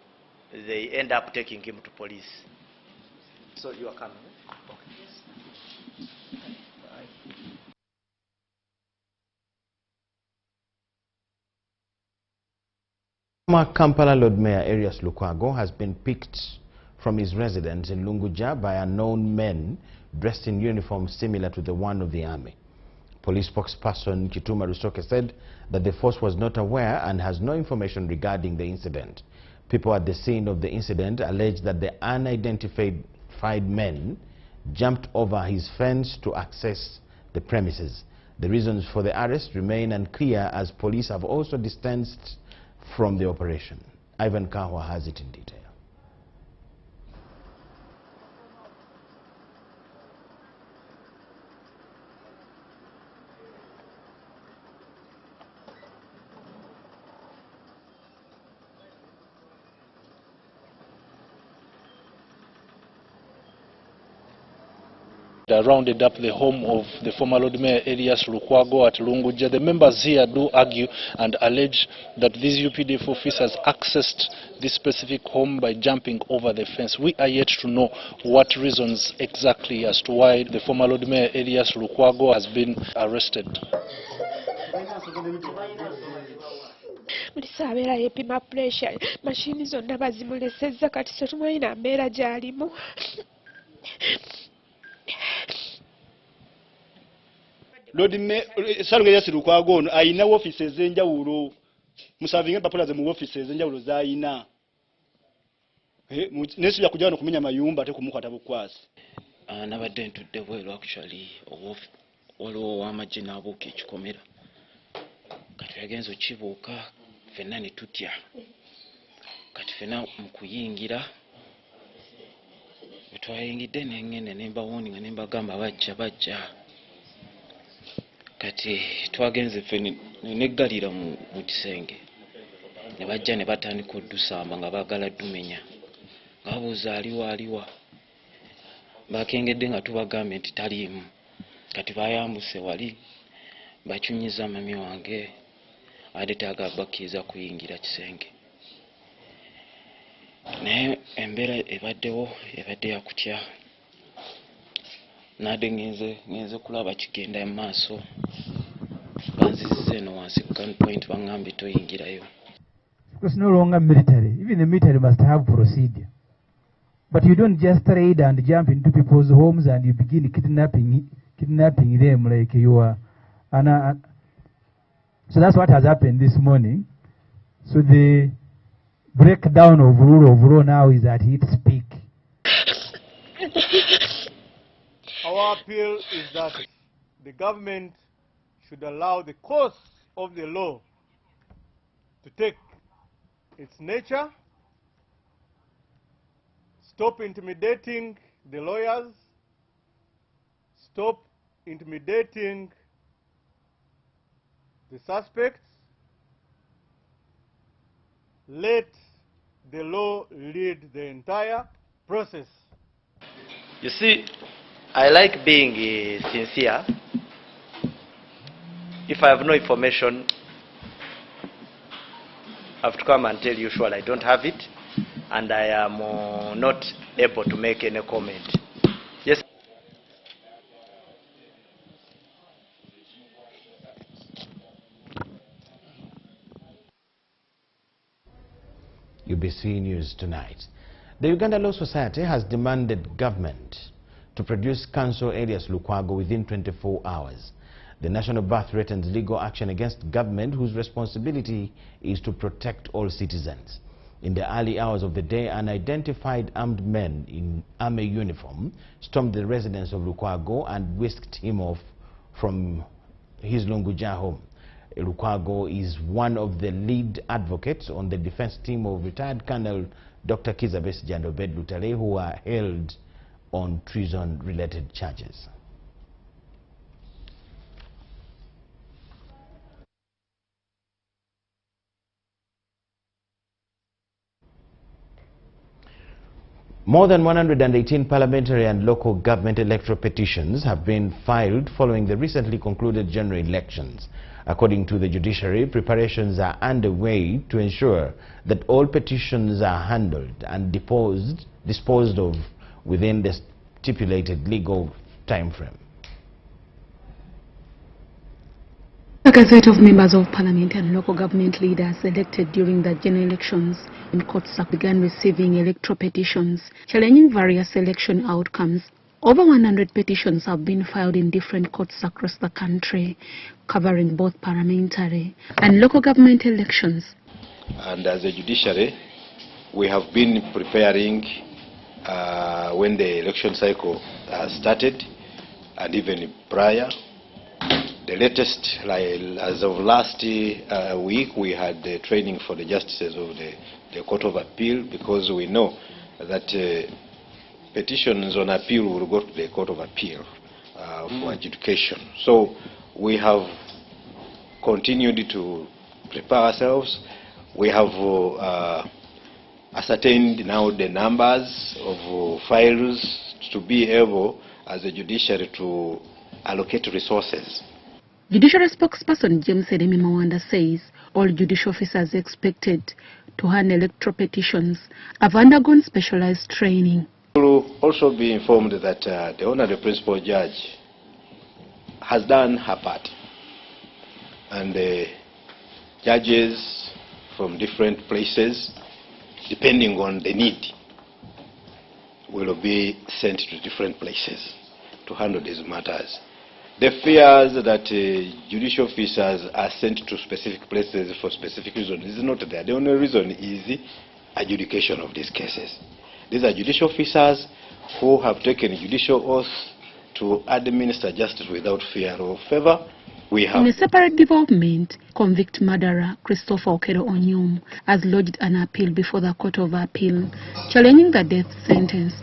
they end up taking him to police. So you are coming? Former Kampala Lord Mayor Erias Lukwago has been picked from his residence in Lunguja by unknown men dressed in uniforms similar to the one of the army. Police spokesperson Kituma Rusoke said that the force was not aware and has no information regarding the incident. People at the scene of the incident alleged that the unidentified men jumped over his fence to access the premises. The reasons for the arrest remain unclear as police have also distanced from the operation. Ivan Kahwa has it in detail. Rounded up the home of the former Lord Mayor Erias Lukwago at Lunguja. The members here do argue and allege that these UPDF officers accessed this specific home by jumping over the fence. We are yet to know what reasons exactly as to why the former Lord Mayor Erias Lukwago has been arrested. Mulisaabera yepima pressure machine zonna bazimulesezza kati tetumanyina mbeera gy'alimu. Lord Mayor Erias Lukwago ono ayina offices ez'enjawulo. Musavinga empapula ze mu offices ez'enjawulo z'ayina. Nesubira kujja wano kumenya mayumba ate kumukwata bukwasi. Nabadde ntudde bweru actually waliwo ow'amagye n'abuuka ekikomera. Kati yagenza okibuuka ffenna ne tutya. Kati ffenna mu kuyingira bwe twayingidde ne ngenda ne mbawooninga ne mbagamba bajja. Kati twagenze ffe ne ggalira mu kisenge. Ne bajja ne batandika oddusamba nga baagala ddumenya. Nga babuuza aliwa. Bakengedde nga tubagambe nti taliimu. Kati bayambuse wali bakyunyiza mami wange ate taagala bakkiriza kuyingira kisenge. Naye embeera ebadde yakutya. Nade ngenze kulaba kigenda mu maaso. Banzizizza eno wansi gun point bangambye toyingirayo. It's no longer military. Even the military must have procedure. But you don't just raid and jump into people's homes and you begin kidnapping them like you are. So that's what has happened this morning. So the breakdown of rule of law now is at its peak. Our appeal is that the government should allow the course of the law to take its nature, stop intimidating the lawyers, stop intimidating the suspects, let the law lead the entire process. You see, I like being sincere. If I have no information, I have to come and tell you, sure, I don't have it, and I am not able to make any comment. Yes. UBC News tonight. The Uganda Law Society has demanded government to produce council alias Lukwago within 24 hours. The National Bar threatens legal action against government whose responsibility is to protect all citizens. In the early hours of the day, unidentified armed men in army uniform stormed the residence of Lukwago and whisked him off from his Lunguja home. Lukwago is one of the lead advocates on the defense team of retired Colonel Dr. Kizabesi Jandobed Lutale, who are held on treason-related charges. More than 118 parliamentary and local government electoral petitions have been filed following the recently concluded general elections. According to the judiciary, preparations are underway to ensure that all petitions are handled and disposed of within the stipulated legal time frame. A gazette of members of parliament and local government leaders elected during the general elections in Kotsak began receiving electoral petitions challenging various election outcomes. Over 100 petitions have been filed in different courts across the country, covering both parliamentary and local government elections. And as a judiciary, we have been preparing when the election cycle started and even prior. The latest, as of last week, we had the training for the justices of the Court of Appeal, because we know that petitions on appeal will go to the Court of Appeal for adjudication. So we have continued to prepare ourselves. We have ascertained now the numbers of files to be able, as a judiciary, to allocate resources. Judiciary spokesperson James Edemi Mawanda says all judicial officers expected to handle electoral petitions have undergone specialized training. We will also be informed that the Honorable Principal Judge has done her part, and the judges from different places, depending on the need, will be sent to different places to handle these matters. The fears that judicial officers are sent to specific places for specific reasons is not there. The only reason is adjudication of these cases. These are judicial officers who have taken judicial oath to administer justice without fear or favor. We have in a separate development, convict murderer Christopher Okero Onyum has lodged an appeal before the Court of Appeal, challenging the death sentence.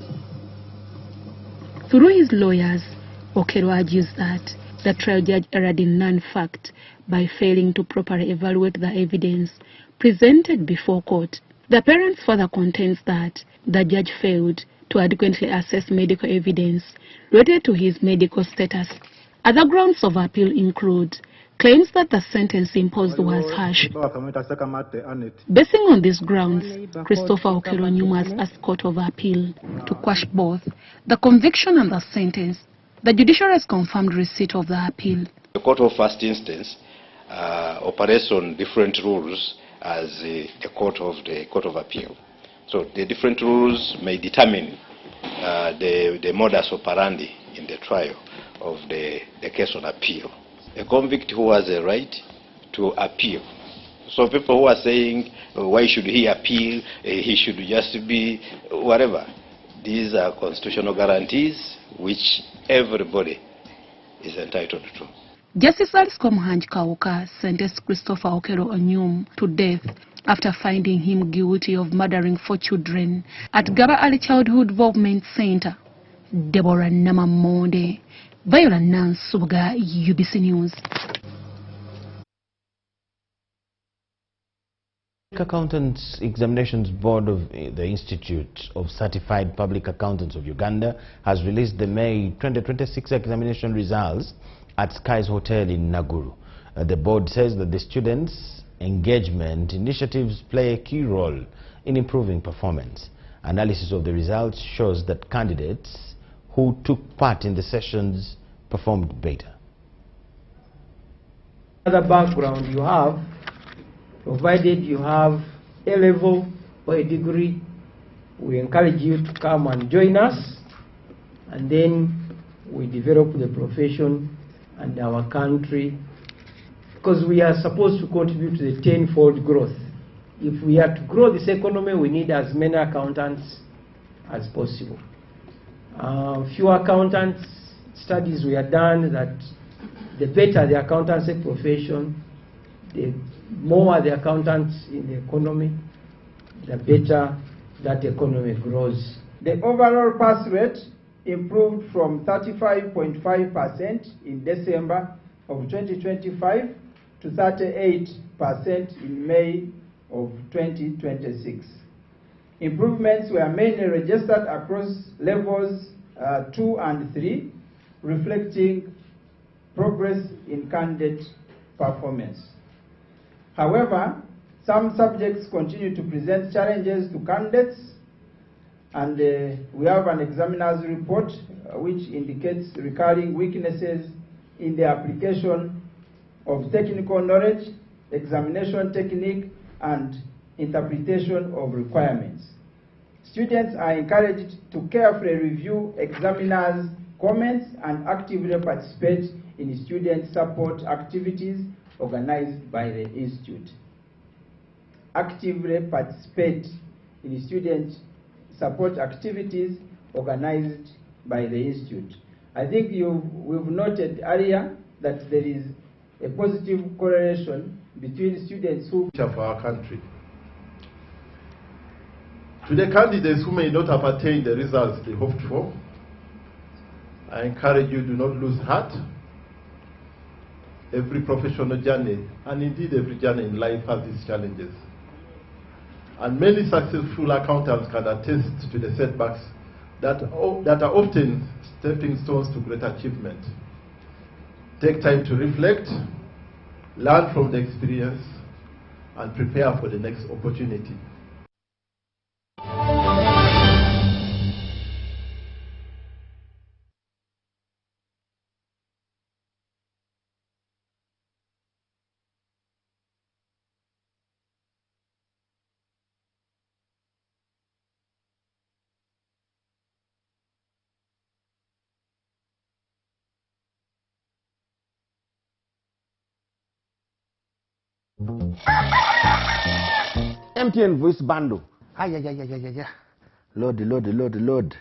Through his lawyers, Okero argues that the trial judge erred in non-fact by failing to properly evaluate the evidence presented before court. The appearance further contends that the judge failed to adequately assess medical evidence related to his medical status. Other grounds of appeal include claims that the sentence imposed was harsh. Basing on these grounds, Christopher Okero Onyum has asked Court of Appeal to quash both the conviction and the sentence. The judiciary has confirmed receipt of the appeal. The Court of First Instance operates on different rules as the Court of Appeal. So the different rules may determine the modus operandi in the trial of the case on appeal. A convict who has a right to appeal. So people who are saying, why should he appeal, he should just be whatever. These are constitutional guarantees which everybody is entitled to. Justice Alisco Muhanji Kawuka sentenced Christopher Okero Onyum to death after finding him guilty of murdering 4 children at Gaba Early Childhood Development Center. Deborah Namamonde, Viola Nansuga, UBC News. Accountants Examinations Board of the Institute of Certified Public Accountants of Uganda has released the May 2026 examination results at Skies Hotel in Naguru. The board says that the students' engagement initiatives play a key role in improving performance. Analysis of the results shows that candidates who took part in the sessions performed better. Other background you have, provided you have a level or a degree, we encourage you to come and join us, and then we develop the profession and our country, because we are supposed to contribute to the 10-fold growth. If we are to grow this economy, we need as many accountants as possible. Few accountants, studies were done that the better the accountancy profession, the more the accountants in the economy, the better that economy grows. The overall pass rate improved from 35.5% in December of 2025 to 38% in May of 2026. Improvements were mainly registered across levels 2 and 3, reflecting progress in candidate performance. However, some subjects continue to present challenges to candidates, and we have an examiner's report which indicates recurring weaknesses in the application of technical knowledge, examination technique, and interpretation of requirements. Students are encouraged to carefully review examiners' comments and actively participate in student support activities organized by the Institute. Actively participate in student support activities organized by the Institute. I think we've noted earlier that there is a positive correlation between students who of our country. To the candidates who may not have attained the results they hoped for, I encourage you, do not lose heart. Every professional journey, and indeed every journey in life, has its challenges. And many successful accountants can attest to the setbacks that are often stepping stones to great achievement. Take time to reflect, learn from the experience, and prepare for the next opportunity. MTN voice bundle. Ay. Load.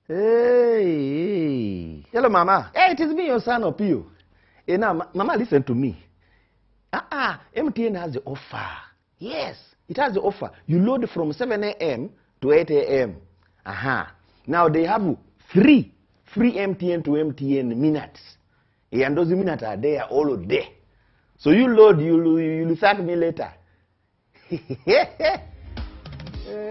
Hey. Hello, Mama. Hey, it is me, your son, Opio. Hey, now, Mama, listen to me. MTN has the offer. Yes, it has the offer. You load from 7 a.m. to 8 a.m. Now, they have free MTN to MTN minutes. And those minutes are there all day. So you load, you'll thank me later. Hey,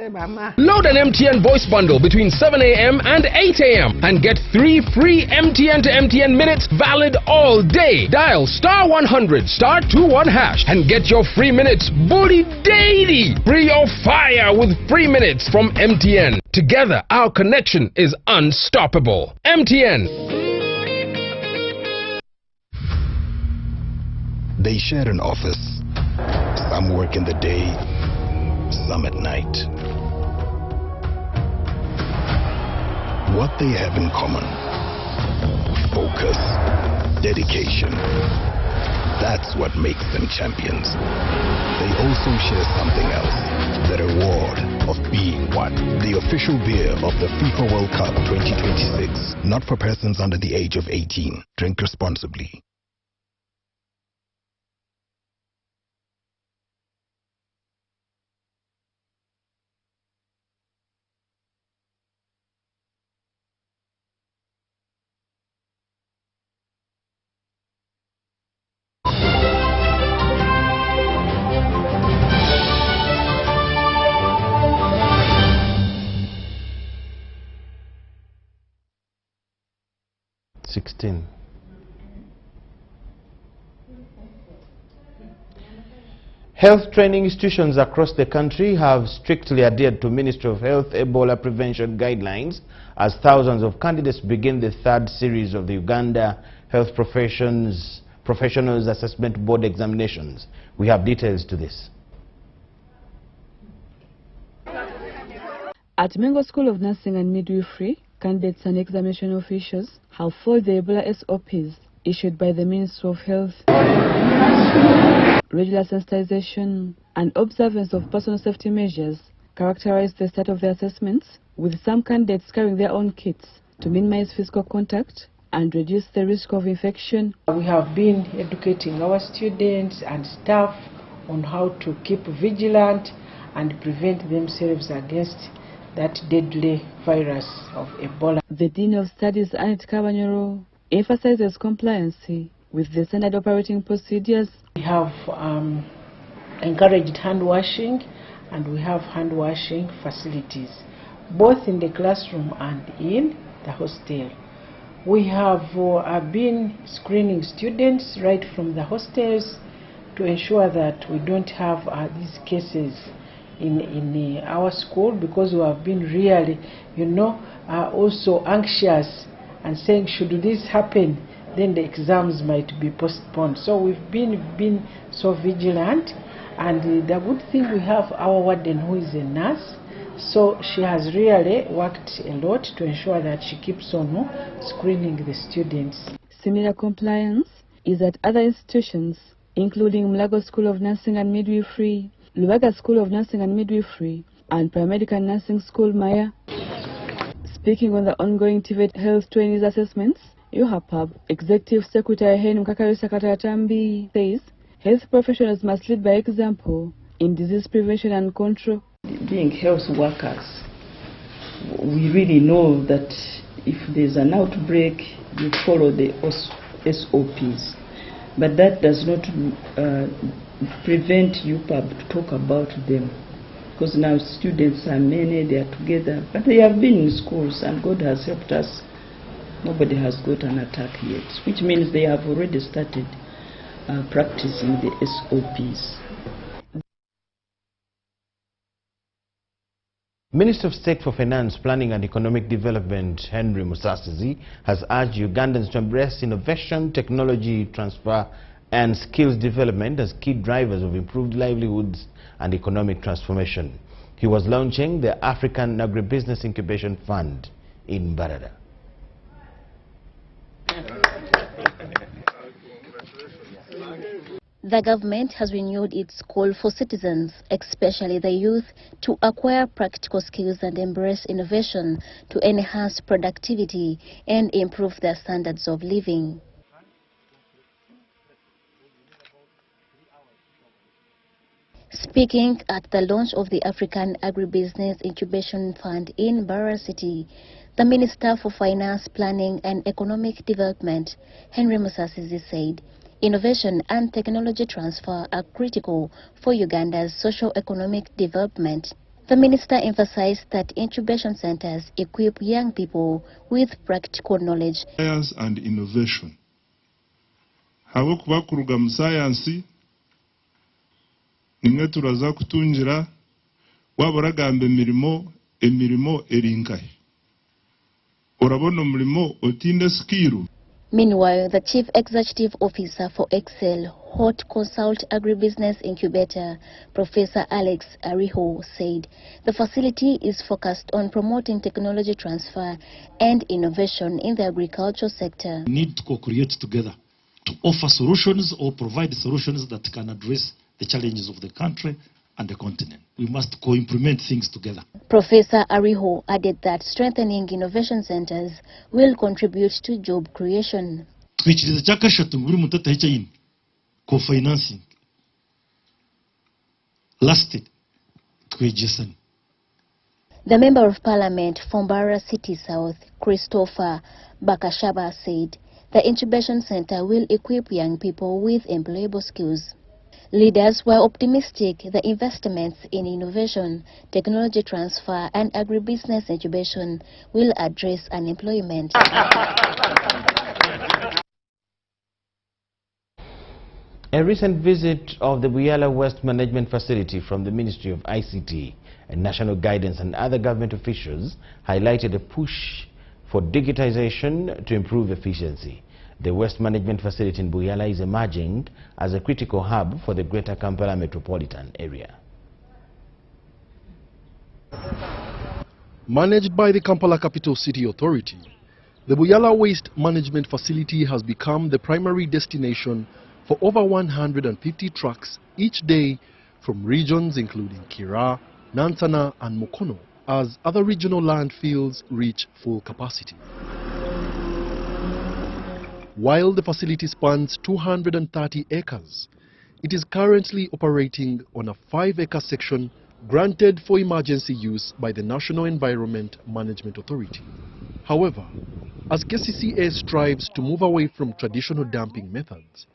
Mama. Load an MTN voice bundle between 7 a.m. and 8 a.m. and get 3 free MTN to MTN minutes valid all day. Dial *100 *21# and get your free minutes booty daily. Free your fire with free minutes from MTN. Together, our connection is unstoppable. MTN. They share an office. Some Some work in the day, some at night. What they have in common: focus, dedication. That's what makes them champions. They also share something else: the reward of being one. The official beer of the FIFA World Cup 2026. Not for persons under the age of 18. Drink responsibly. Health training institutions across the country have strictly adhered to Ministry of Health Ebola prevention guidelines as thousands of candidates begin the third series of the Uganda Health Professionals Assessment Board examinations. We have details to this. At Mengo School of Nursing and Midwifery, candidates and examination officials have followed the Ebola SOPs issued by the Ministry of Health. Regular sensitization and observance of personal safety measures characterize the start of the assessments, with some candidates carrying their own kits to minimize physical contact and reduce the risk of infection. We have been educating our students and staff on how to keep vigilant and prevent themselves against that deadly virus of Ebola. The Dean of Studies, Annette Kabanyoro, emphasizes compliance with the standard operating procedures. We have encouraged hand washing, and we have hand washing facilities, both in the classroom and in the hostel. We have been screening students right from the hostels to ensure that we don't have these cases in our school, because we have been really, also anxious and saying, should this happen, then the exams might be postponed. So we've been so vigilant, and the good thing, we have our warden who is a nurse, so she has really worked a lot to ensure that she keeps on screening the students. Similar compliance is at other institutions, including Mulago School of Nursing and Midwifery, Lubaga School of Nursing and Midwifery, and Paramedical Nursing School, Maya. Speaking on the ongoing TVET health trainees assessments, UHAPAB Executive Secretary Hen Mkakarisa Kataratambi says health professionals must lead by example in disease prevention and control. Being health workers, we really know that if there's an outbreak, you follow the SOPs. But that does not prevent UPAB to talk about them. Because now students are many, they are together. But they have been in schools, and God has helped us. Nobody has got an attack yet, which means they have already started practicing the SOPs. Minister of State for Finance, Planning and Economic Development, Henry Musasizi, has urged Ugandans to embrace innovation, technology transfer and skills development as key drivers of improved livelihoods and economic transformation. He was launching the African Agribusiness Incubation Fund in Barada. The government has renewed its call for citizens, especially the youth, to acquire practical skills and embrace innovation to enhance productivity and improve their standards of living. Speaking at the launch of the African Agribusiness Incubation Fund in Barra City, the Minister for Finance, Planning and Economic Development, Henry Musasizi, said innovation and technology transfer are critical for Uganda's socio-economic development. The minister emphasized that incubation centers equip young people with practical knowledge. Science and innovation. Hawakubakuruga mu science nimwe turaza kutungira wabaragamba emirimo erinkahe. Urabona umurimo otinde skill. Meanwhile, the Chief Executive Officer for Excel Hot Consult Agribusiness Incubator, Professor Alex Ariho, said the facility is focused on promoting technology transfer and innovation in the agricultural sector. We need to co-create together to offer solutions or provide solutions that can address the challenges of the country and the continent. We must co-implement things together. Professor Ariho added that strengthening innovation centers will contribute to job creation. Co-financing lasted. The Member of Parliament from Barra City South, Christopher Bakashaba, said the incubation center will equip young people with employable skills. Leaders were optimistic the investments in innovation, technology transfer and agribusiness incubation will address unemployment. A recent visit of the Buyala Waste Management Facility from the Ministry of ICT and National Guidance and other government officials highlighted a push for digitization to improve efficiency. The waste management facility in Buyala is emerging as a critical hub for the Greater Kampala metropolitan area. Managed by the Kampala Capital City Authority, the Buyala Waste Management Facility has become the primary destination for over 150 trucks each day from regions including Kira, Nansana and Mukono, as other regional landfills reach full capacity. While the facility spans 230 acres, it is currently operating on a 5-acre section granted for emergency use by the National Environment Management Authority. However, as KCCA strives to move away from traditional dumping methods,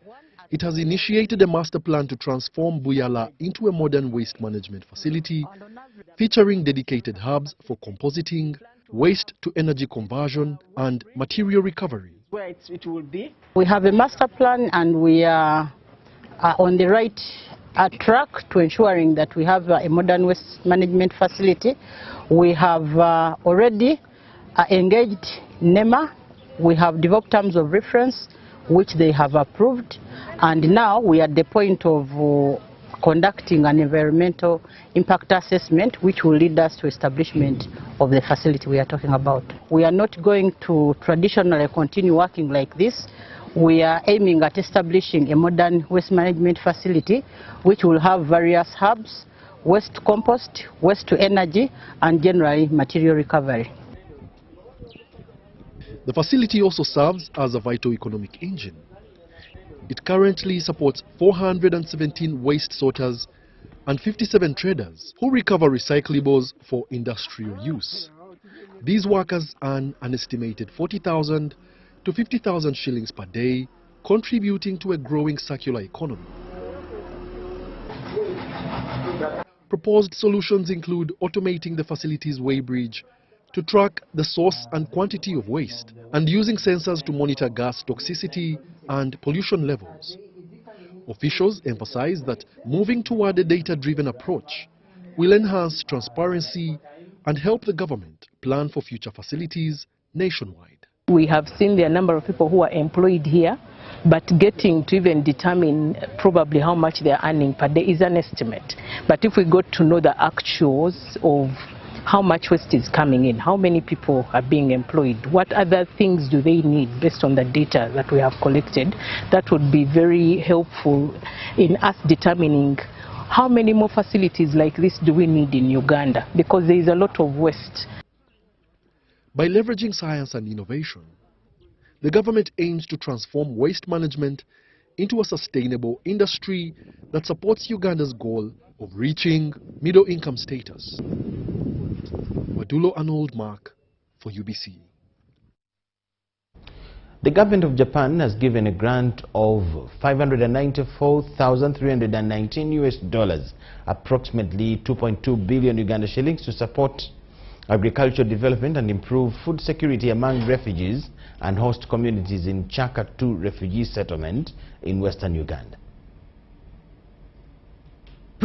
it has initiated a master plan to transform Buyala into a modern waste management facility featuring dedicated hubs for compositing, waste-to-energy conversion and material recovery. Where it will be. We have a master plan and we are on the right track to ensuring that we have a modern waste management facility. We have already engaged NEMA. We have developed terms of reference which they have approved, and now we are at the point of conducting an environmental impact assessment which will lead us to establishment of the facility we are talking about. We are not going to traditionally continue working like this. We are aiming at establishing a modern waste management facility which will have various hubs, waste compost, waste to energy and generally material recovery. The facility also serves as a vital economic engine. It currently supports 417 waste sorters and 57 traders who recover recyclables for industrial use. These workers earn an estimated 40,000 to 50,000 shillings per day, contributing to a growing circular economy. Proposed solutions include automating the facility's weighbridge to track the source and quantity of waste and using sensors to monitor gas toxicity and pollution levels. Officials emphasize that moving toward a data-driven approach will enhance transparency and help the government plan for future facilities nationwide. We have seen the number of people who are employed here, but getting to even determine probably how much they are earning per day is an estimate. But if we got to know the actuals of how much waste is coming in, how many people are being employed, what other things do they need based on the data that we have collected, that would be very helpful in us determining how many more facilities like this do we need in Uganda, because there is a lot of waste. By leveraging science and innovation, the government aims to transform waste management into a sustainable industry that supports Uganda's goal of reaching middle-income status. Wadulo Arnold Mark for UBC. The government of Japan has given a grant of $594,319, approximately 2.2 billion Uganda shillings, to support agricultural development and improve food security among refugees and host communities in Chaka 2 refugee settlement in western Uganda.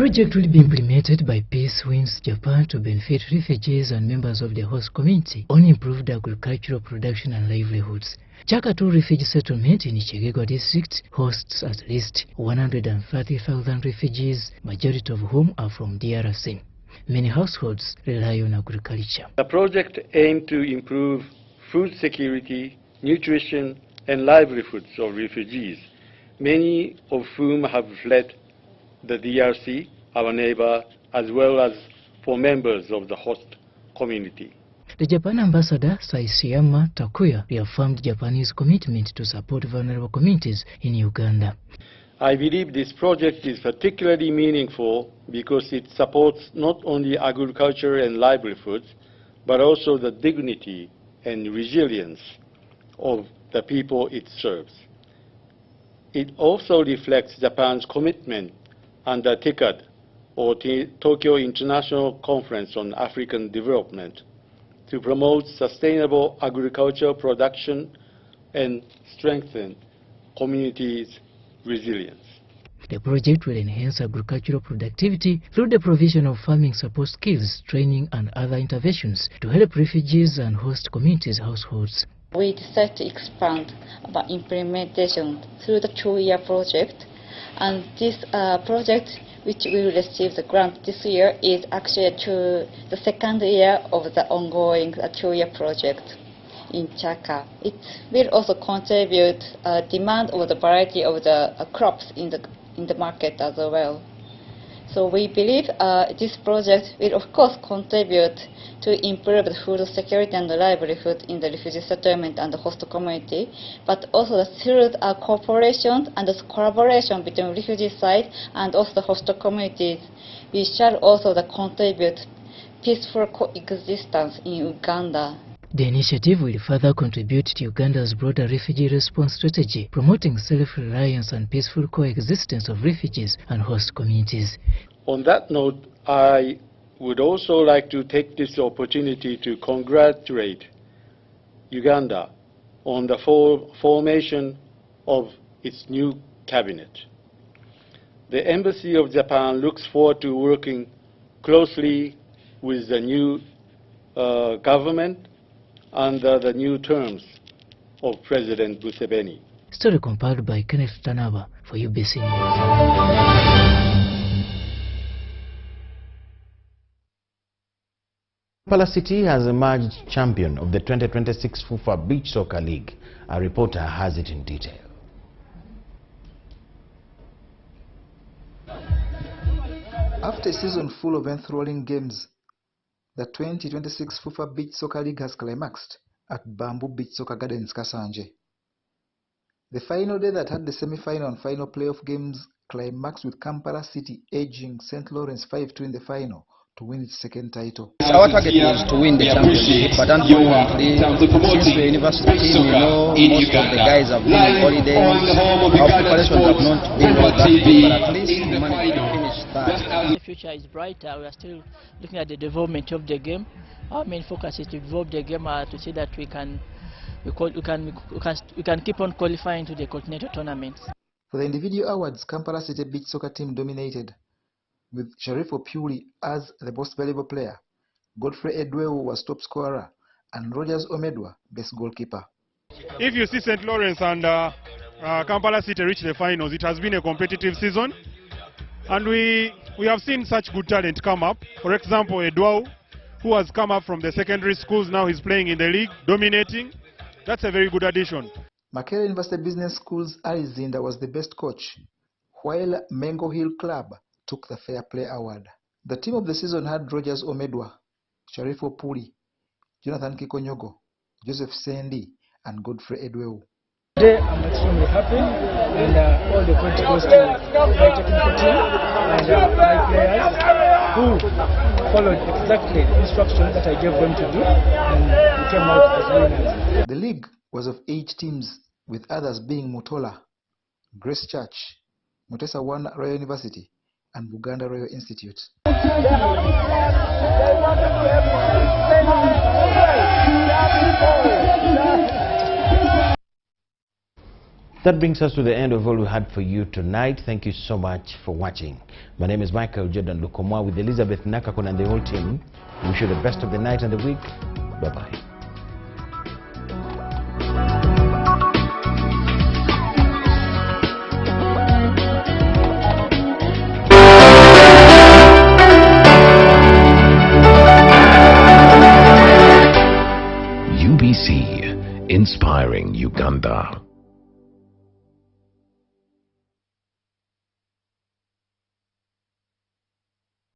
project will be implemented by Peace Winds Japan to benefit refugees and members of the host community on improved agricultural production and livelihoods. Chakatu refugee settlement in Ichigegwa district hosts at least 130,000 refugees, majority of whom are from DRC. Many households rely on agriculture. The project aimed to improve food security, nutrition, and livelihoods of refugees, many of whom have fled the DRC, our neighbor, as well as for members of the host community. The Japan ambassador, Saisiyama Takuya, reaffirmed Japanese commitment to support vulnerable communities in Uganda. I believe this project is particularly meaningful because it supports not only agriculture and livelihoods, but also the dignity and resilience of the people it serves. It also reflects Japan's commitment under TICAD, or Tokyo International Conference on African Development, to promote sustainable agricultural production and strengthen communities' resilience. The project will enhance agricultural productivity through the provision of farming support skills, training and other interventions to help refugees and host communities' households. We decided to expand our implementation through the 2-year project, and this project, which we will receive the grant this year, is actually to the 2nd year of the ongoing 2-year project in Chaka. It will also contribute demand of the variety of the crops in the market as well. So we believe this project will of course contribute to improve the food security and the livelihood in the refugee settlement and the host community, but also through cooperation and the collaboration between refugee side and also the host communities, we shall also contribute peaceful coexistence in Uganda. The initiative will further contribute to Uganda's broader refugee response strategy, promoting self-reliance and peaceful coexistence of refugees and host communities. On that note, I would also like to take this opportunity to congratulate Uganda on the formation of its new cabinet. The Embassy of Japan looks forward to working closely with the new government under the new terms of President Museveni. Story compiled by Kenneth Tanaba for UBC News. Kampala City has emerged champion of the 2026 FUFA Beach Soccer League. Our reporter has it in detail. After a season full of enthralling games, the 2026 FUFA Beach Soccer League has climaxed at Bamboo Beach Soccer Gardens, Kasanje. The final day that had the semi-final and final playoff games climaxed with Kampala City edging St. Lawrence 5-2 in the final to win its second title. Our target was to win the championship, but unfortunately, since we're a university team, most of the guys have been on holiday. Our preparations have not been all that good, but at least we managed to finish third. The future is bright. We are still looking at the development of the game. Our main focus is to develop the game to see that we can keep on qualifying to the continental tournaments. For the individual awards, Kampala City Beach Soccer team dominated, with Sharifo Puri as the most valuable player. Godfrey Edweu was top scorer, and Rogers Omedwa best goalkeeper. If you see St. Lawrence and Kampala City reach the finals, it has been a competitive season, and we have seen such good talent come up. For example, Edweu, who has come up from the secondary schools, now he's playing in the league, dominating. That's a very good addition. Makerere University Business School's Alizinda was the best coach, while Mengo Hill Club took the Fair Play Award. The team of the season had Rogers Omedwa, Sharifo Puri, Jonathan Kikonyogo, Joseph Sendi, and Godfrey Edweu. Today I'm extremely happy, and all the credit goes to my technical team and my players who followed exactly the instructions that I gave them to do, and we came out as winners. The league was of 8 teams, with others being Mutola, Grace Church, Mutesa One Royal University, and Buganda Royal Institute. That brings us to the end of all we had for you tonight. Thank you so much for watching. My name is Michael Jordan Lukomwa with Elizabeth Nakakon and the whole team. We wish you the best of the night and the week. Bye-bye.